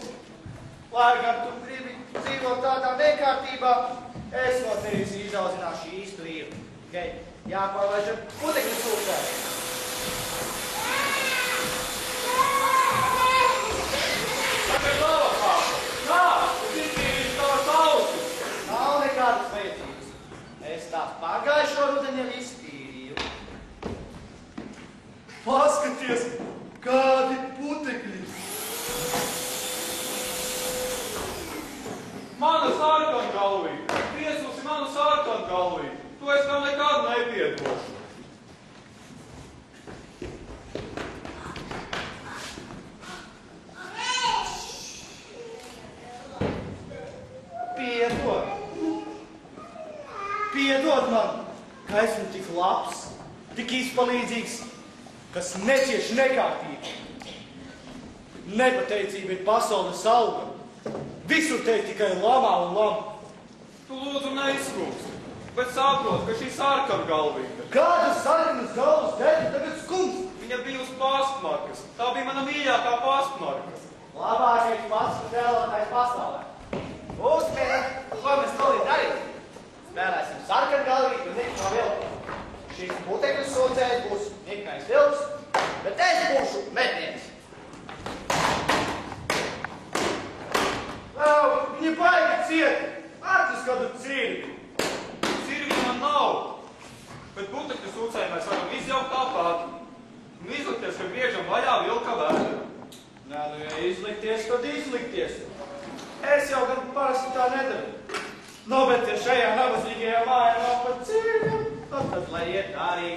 Lai gan tu gribi dzīvot tādā nekārtībā, es no tevis izaudzināšu īstu vīru. Okay? Jāpārlaiž ar putekļu sūkstēju. Tagad labākā. Nā, tu iztīrīsi tavas ausis. Nav nekādas vajadzības. Es tās pagājušo rudeni jau iztīrīju. Paskaties, kādi putekļi. Mana sarkangalvīte. Piesusi manu sarkangalvīti. To es tev nekad nepiedošu. Piedod man, ka esmu tik labs, tik izpalīdzīgs, kas necieš nekārtību. Nepateicība ir pasaules auga. Visur te tikai lamā un lama. Tu lūdzu neizskūpst, bet saprot, ka šī sarkangalvīte. Kādas sarkanas galvas dēļ tagad skums? Viņa bija uz pastmarkas. Tā bija mana mīļākā pastmarka. Labākais pastu tēlotājs pasaulē. Uzmēr, ko mēs tolīt darīt? Spēlēsim sarkangalvīti un Niku no vilku. Šīs putekļu sūcējs būs Niknais vilks, bet es būšu mednieks. Viņi baigi cieti. Atcis kādu cirvi. Cirvi man nav, bet putekļu sūcēji mēs varam izjaukt tāpat. Un izlikties, ka griežam vaļā vilka vēdru. Nē, nu, ja izlikties, tad izlikties. Es jau gan parasti tā nedaru. Nu, bet ja šajā nabadzīgajā mājā nav pat cirviem, tad lai iet arī.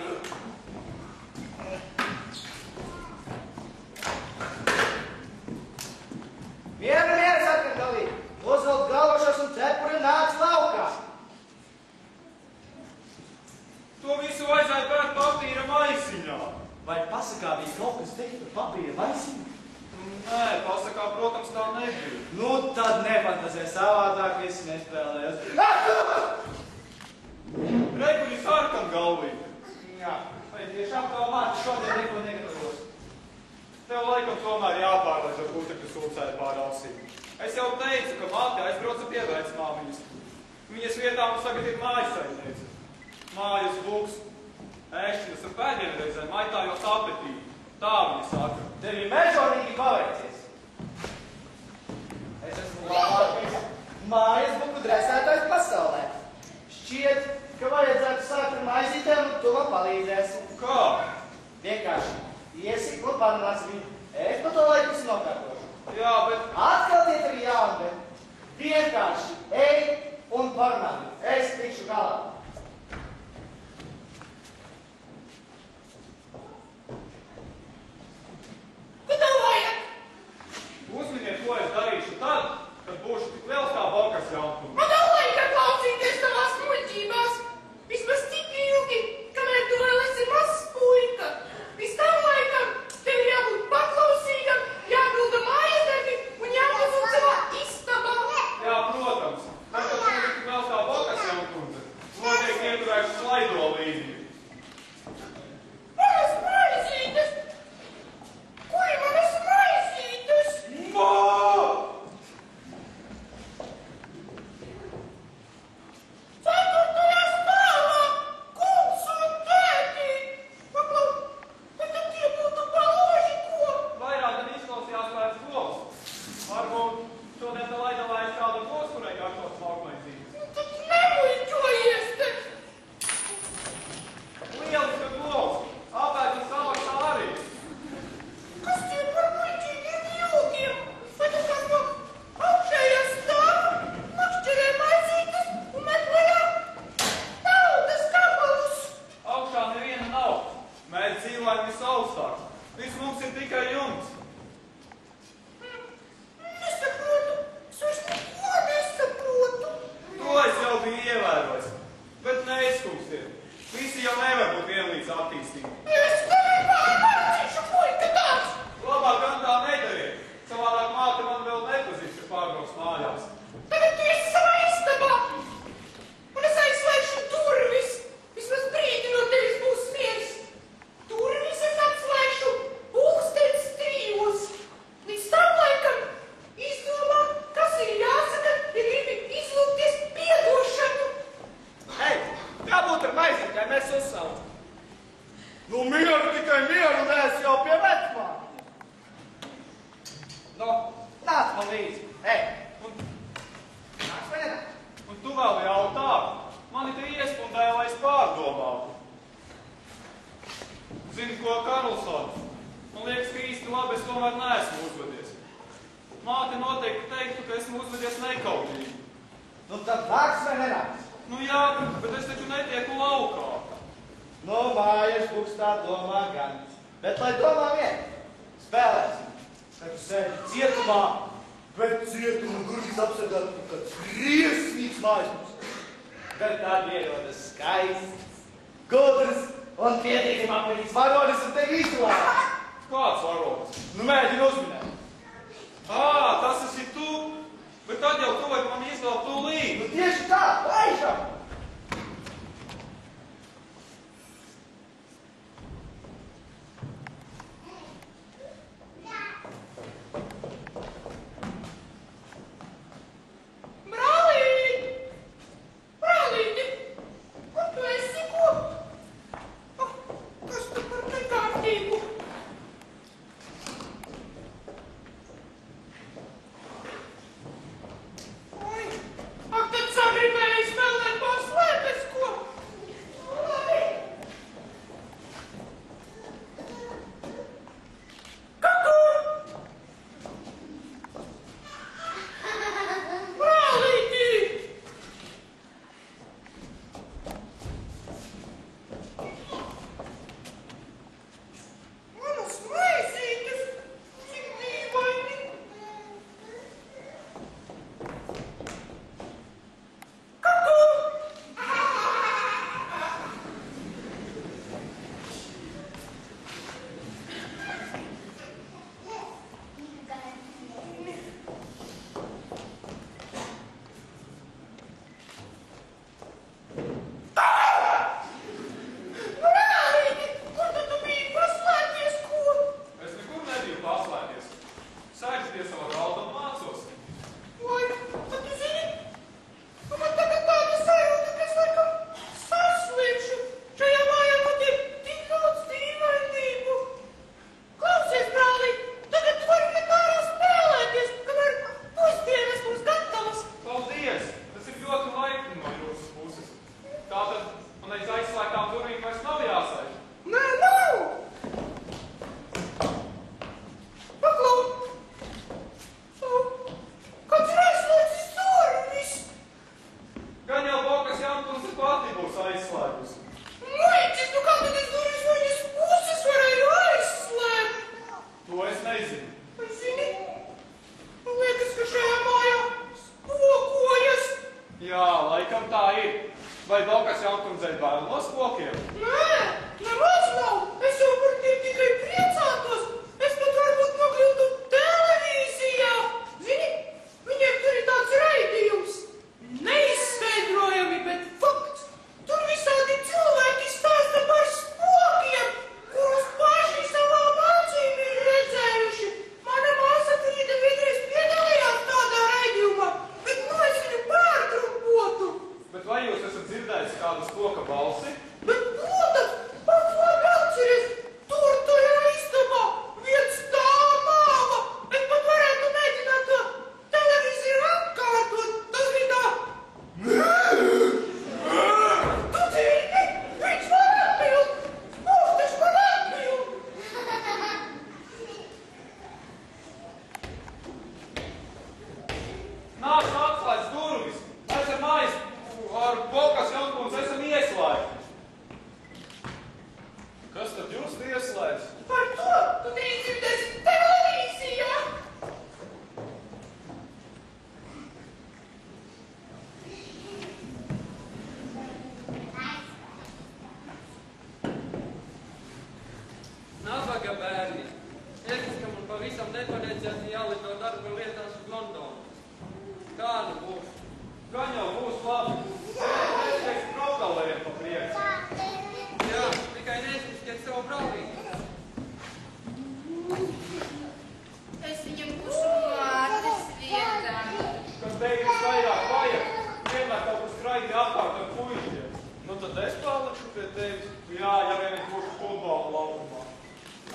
Mieru, sarkangalvī. Uzvelk galvošas un cepuri nāc laukā. To visu vajadzētu bērt papīra maisiņā. Vai pasakā bija kaut kas teikt par papīra maisiņu? Nē, pasakā, protams, tā nebija. Nu, tad nefantazē savādāk, visi nespēlējas. Reikuļi sarkangalvīte. Jā, vai tiešām tā māca šodien neko negatavos? Tev laikam tomēr jāpārlaiž ar putekļu sūcēju pār ausīm. Es jau teicu, ka māte aizbrauca pie vecmāmiņas. Viņas vietā mums tagad ir mājasaimniece. Mājas lūks, ēšķinas un pēdienreizēm maitājos apetīti. Tā viņa saka. Tev ir mežonīgi paveicies. Es esmu labākais mājas buku dresētājs pasaulē. Šķiet, ka vajadzētu sākt ar maizītēm un tu man palīdzēsi. Kā? Vienkārši iesi un parunāsi viņu. Es pa to laiku visu nokārtošu. Jā, bet... Atkal tiet ar jaunu, bet vienkārši ej un parunā. Es tikšu galā. Ko tev vajag? Nāc man līdzi. Ej. Nāc vai nenāk? Un tu vēl jautā? Mani te iespundēja, lai es pārdomātu. Zini, ko, Karlsons? Man liekas, ka īsti labi es tomēr neesmu uzvedies. Māte noteikti teiktu, ka esmu uzvedies nekautīgi. Nu tad nāc vai nenāc? Nu jā, bet es taču netieku laukā. No mājas bukstā domā gan. Bet lai domā vien, spēlēsim. Kad tu sēdi cietumā, bet cietuma durvis apsargāt, kad briesmīgs mājas mums. Kad tādi ierodas skaists, gudrs un pietiekami apmērīgs varonis un tevi izturās. Kāds varonis? Nu mēģini uzminēt. Tas esi tu, bet tad jau tu vari man izvēlt tūlīt. Nu tieši tā, laižam!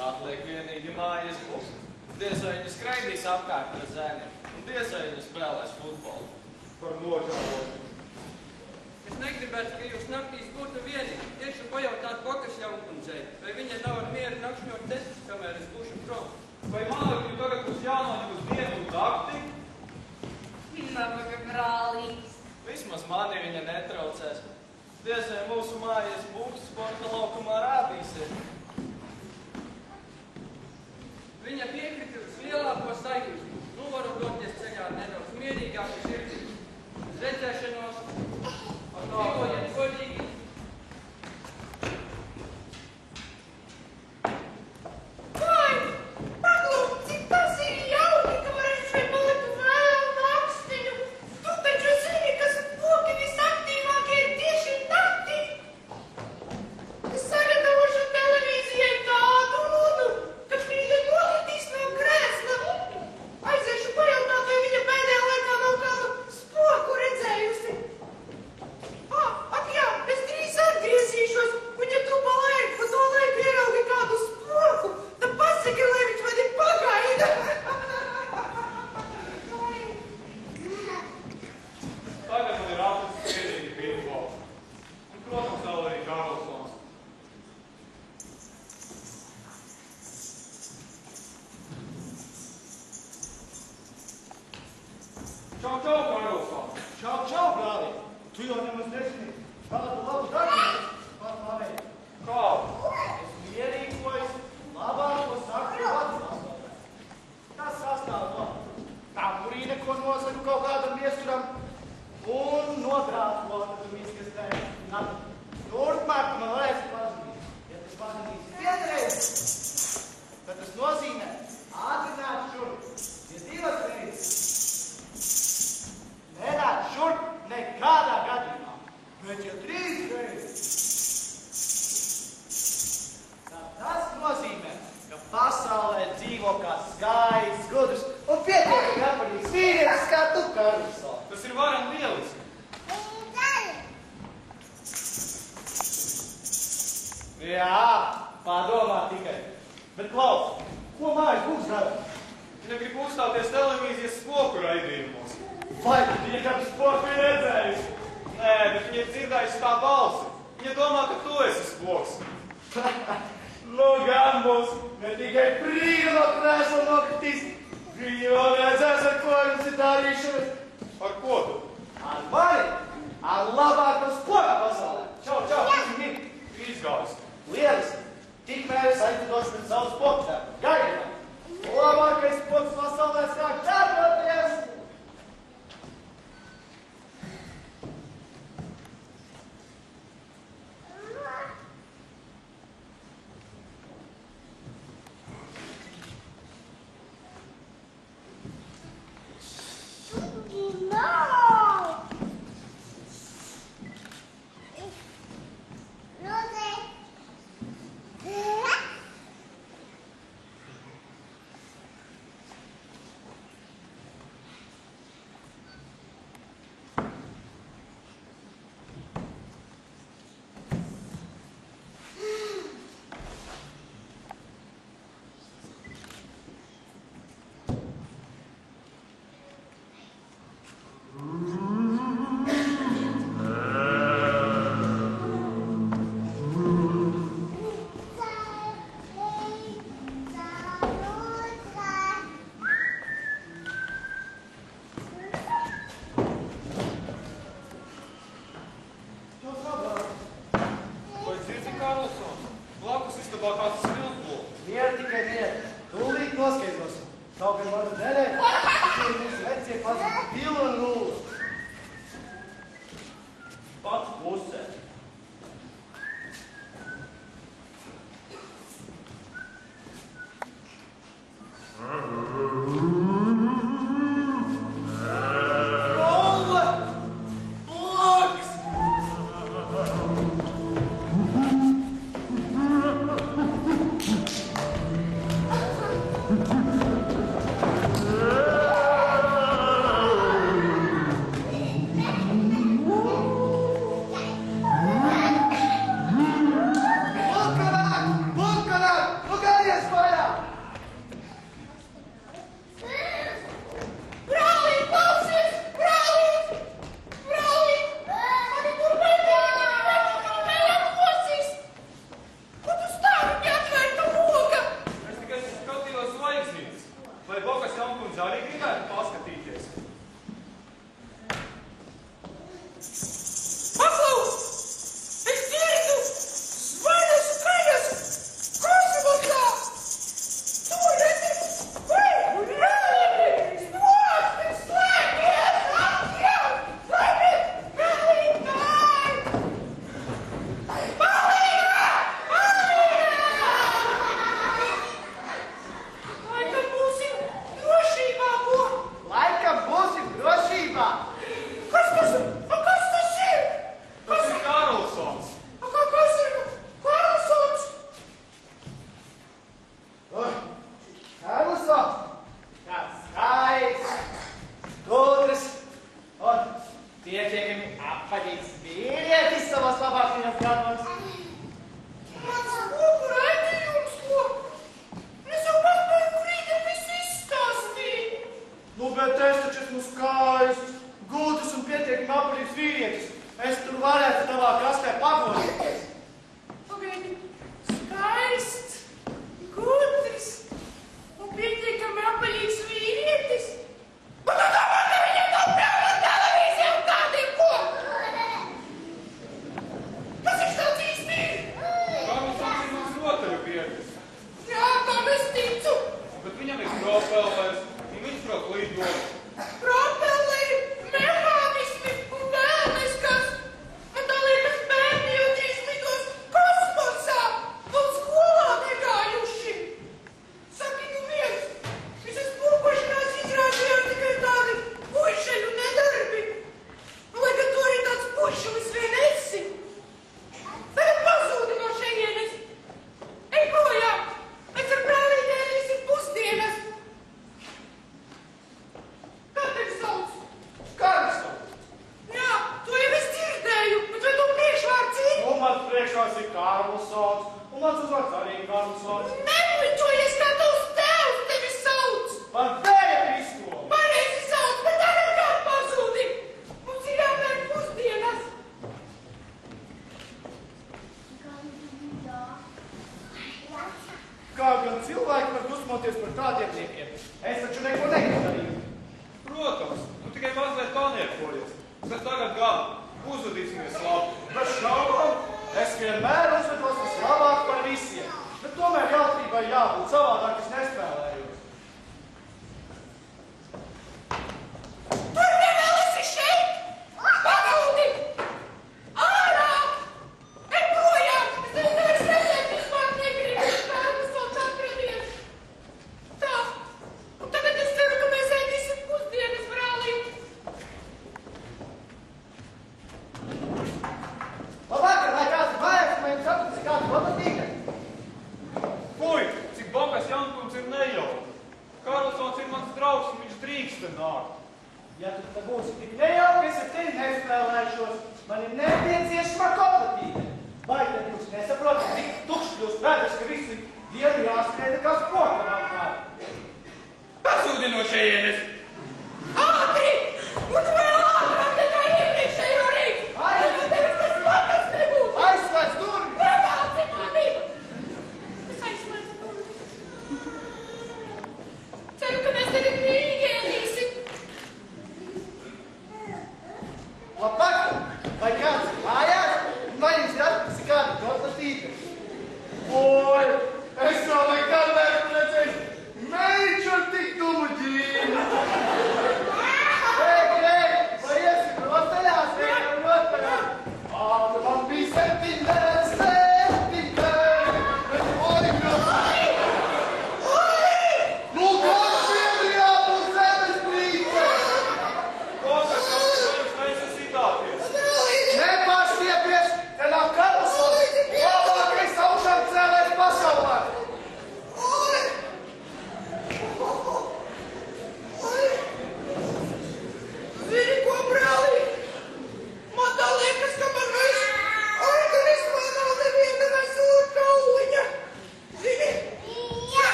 Atliek vienīgi mājas būs. Diez vai viņi skraidīs apkārt ar zēniem, un diez vai viņi spēlēs futbolu. Par nožēlošanu. Es negribētu, ka jūs naktīs būtu vieni. Tieši pajautāt Bokas jaunkundzei, vai viņa nav ar mieru nakšņot testus, kamēr es būšu prom. Vai mākļi tagad būs jānoņem uz dienu un nakti? Nabaga brālīs. Vismaz mani viņa netraucēs. Diez vai mūsu mājas būks sporta laukumā rādīsies. Viņa piekrita uz lielāko sajūtu. Nu varu doties ceļā nedaudz mierīgāk un sirdīgi. Uz redzēšanos, dzīvojiet godīgi. Čau, čau, Karlson! Čau, čau, brāli! Tu jau nemaz nezini, kādu labu darbu pat paveikti. Kā? Esmu ierīkojis labāko sakru pasaulē. Tas sastāv no tamburīne, ko nosaku kaut kādam viesturam, un no drāzkota miskastē. Turpmāk man vajag pazīst. Ja tas pazīst vienreiz, tad tas nozīmē ātrināt šurp. Ja divas reizes nenāk šurp nekādā gadījumā, bet ja trīs reizes, tad tas nozīmē, ka pasaulē dzīvo kā skaists, gudrs un pietiekami apvarīgs vīrietis kā tu, Karlson. Tas ir varam lieliski. Jā, padomā tikai. Bet klaus, ko mājas būs dara? Viņa grib uzstāties televīzijas spoku raidījumos. Vai viņa kādu spoku ir redzējusi? Nē, bet viņa ir dzirdējusi tā balsi. Viņa domā, ka tu esi spoks. Nu gan būs ne tikai prīga no krēsla nokritīs, viņa vēl redzēs, ar ko jums ir darīšanas. Ar ko tu? Ar mani, ar labāko spoku pasaulē. Čau, čau, kas ir? Izgājis. Lieliski! Tikmēr es aizdošu pēc savu spoku darbu. Gaidām! Labākais spoks pasaulē sāk darboties! bet es taču esmu skaists, gudrs un pietiekami apurīgs vīrietis. Es tur varētu tavā kastē pagodīties. Pagaidi, skaists, gudrs un pietiekami apurīgs vīrietis? Un tu domā, ka viņam nav prāva televīzija un kādiem ko? Kas viņš tāds īsti ir? Karlsons ir mans rotaļu biedrs. Jā, tam es ticu. Bet viņam ir propellers, un viņš prot lidot. Propelleri, mehānismi un vēl neskas. Man tā liekas, bērni jau drīz lidos kosmosā un skolā negājuši. Saki, nu viens, visas pūkošanās izrādījās tikai tādi puišeļu nedarbi. Lai gan tu arī tāds puišelis vien esi. Tagad pazūdi no šejienes. Ej projām, mēs ar brālīti ēdīsim pusdienas. Kā tevi sauc? Karlsons. Jā, to jau es dzirdēju, bet vai tu priekšvārds ir? Un mans priekšvārds ir Karlsons, un mans uzvārds arī Karlsons. Nemuļķojies, kā tavs tēvs tevi sauc! Par vēja pisto. Pareizi sauc, bet arī kā pazūdi! Mums ir jāpērk pusdienas! Kā gan cilvēki var dusmoties par tādiem liekiem? Es taču neko neizdarīju. Protams, tu tikai mazliet paniekojies. Bet tagad gan, uzvedīsimies labi. Bez šaubām, es vienmēr uzvedos vislabāk par visiem. Bet tomēr jautrībai jābūt, savādāk es nespēlējos. Tu nevēl esi šeit! Pazūdi! Ārā! Ej projām! Es tevi nevaru redzēt, vispār negribu. Bērns sauc atradies. Tā, un tagad es ceru, ka mēs ēdīsim pusdienas, brālīt. Labvakar, vai kāds ir mājās, vai jums atradis kādu fototīkai? Puj, cik bakas jankums ir nejauki. Karlsons ir mans draugs, un viņš drīkst te nākt. Ja tu te būsi tik nejauki, es ar tevi nespēlēšos. Man ir nepieciešama fototīka. Vai tad jūs nesaprotat, cik tukšs kļūst vēders, ka visi dienu jāskrēda kā sportam apkārt? Pazūdi no šejienes! Ātri! Un vēl ātrāk nekā iepriekšējo reizi! Lai no tevis tas labas nebūtu! Aizslēdz durvis! Pravāci mani! Es aizslēdzu durvis. Ceru, ka mēs tagad mīļīgi ēdīsim. Labvakar, vai kāds ir mājās, un vai jums ir atradis kādu fototīka? Oi, es vēl nekad neesmu redzējis meiču ar tik tumu ģīnu!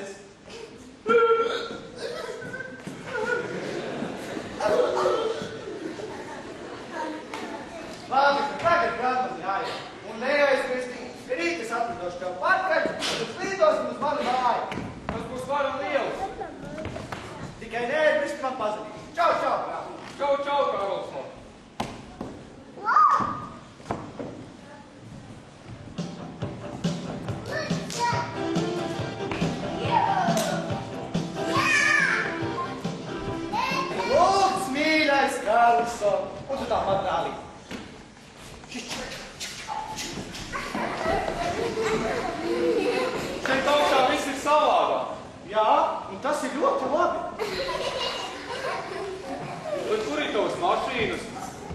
nesis. Labi, tagad gan man jāiet. Un neaizmirsti, rīt es atlidošu tev pakaļ, un tu lidosim uz manu māju. Tas būs varam liels. Tikai neaizmirsti man pazudīt. Čau, čau, brāl. Čau, čau, Karlson. Lūdz, mīļais Karlson. Un tu tā patrālī. Šeit augšā viss ir savādāk. Jā, un tas ir ļoti labi. Bet kur ir tavas mašīnas?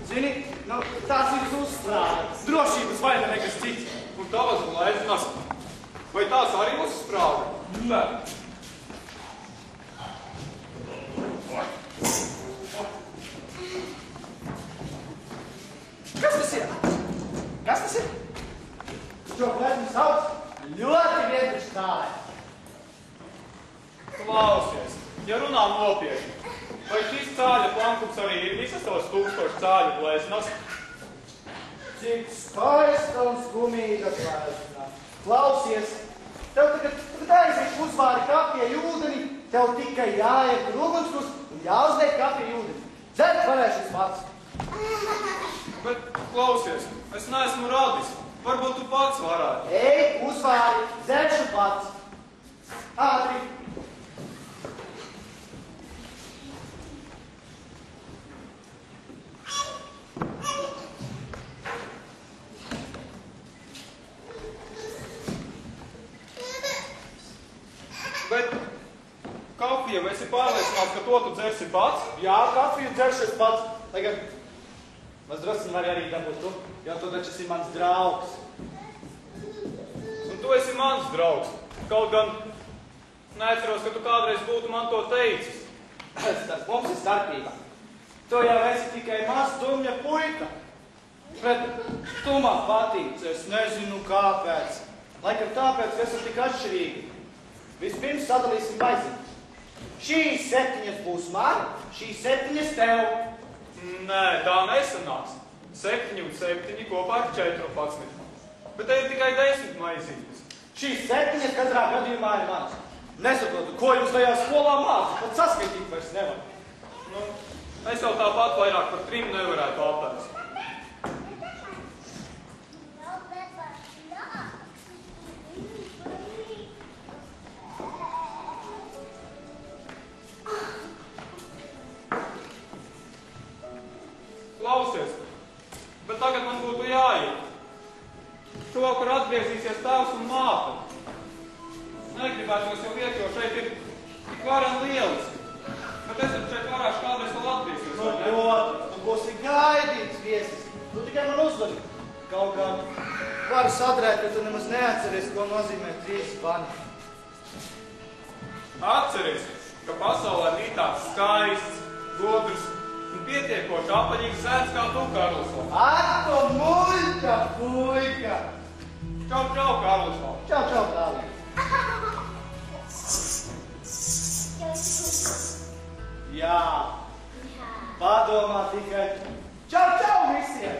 Zini, nu, tās ir uz uzsprādi. Drošības vaina nekas cits. Un tavas gleznas? Vai tās arī uzsprāda? Nē. Kas tas ir? Kas tas ir? Šo gleznu sauc ļoti vienkārši tālē. Klausies, ja runā nopietni, vai šis cāļa plankums arī ir visas tavas 1000 cāļu gleznas? Cik skaista un skumīga glezna. Klausies, tev tagad aiziet uzvāri kafiju ūdeni, tev tikai jāiet uz ugunskus un jāuzliek kafiju ūdeni. Dzert varēšu es pats. Bet, klausies, es neesmu radis. Varbūt tu pats varētu. Ej, uzvāri, dzeršu pats. Ātri. Bet, kafija, vai esi pārliecināts, ka to tu dzersi pats? Jā, kafiju dzeršu es pats. Tagad maz drosmi var arī dabūt tu, jo tu taču esi mans draugs. Un tu esi mans draugs. Kaut gan neatceros, ka tu kādreiz būtu man to teicis. Tas mums ir starpība. Tu jau esi tikai maz dumja puika. Bet tu man patīc, es nezinu kāpēc. Laikam tāpēc, ka esam tik atšķirīgi. Vispirms sadalīsim maiziņu. Šīs 7 būs man, šīs 7 tev. Nē, tā nesanāks. 7 un 7 kopā ir 14. Bet te ir tikai 10 maizītes. Šīs 7 katrā gadījumā ir mans. Nesaprotu, ko jūs tajā skolā mācāt, pat saskaitīt vairs nevar. Nu, es jau tāpat vairāk par 3 nevarētu apēst. Klausies, bet tagad man būtu jāiet. Šovakar atgriezīsies tēvs un māte. Negribētos jau iet, jo šeit ir tik varam lielis. Bet es šeit varēšu kādreiz vēl atgriezties, vai ne? Tu būsi gaidīts viesis. Tu tikai man uzvani. Kaut kā varu sadrēt, ka tu nemaz neatceries, ko nozīmē 3 zvani. Atceries, ka pasaulē ir tāds skaists, gudrs un pietiekoši apaļīgs zēns kā tu, Karlson. Ak, tu muļķa puika! Čau, čau, Karlson. Čau, čau, dālī. Jā, padomā tikai. Čau, čau visiem!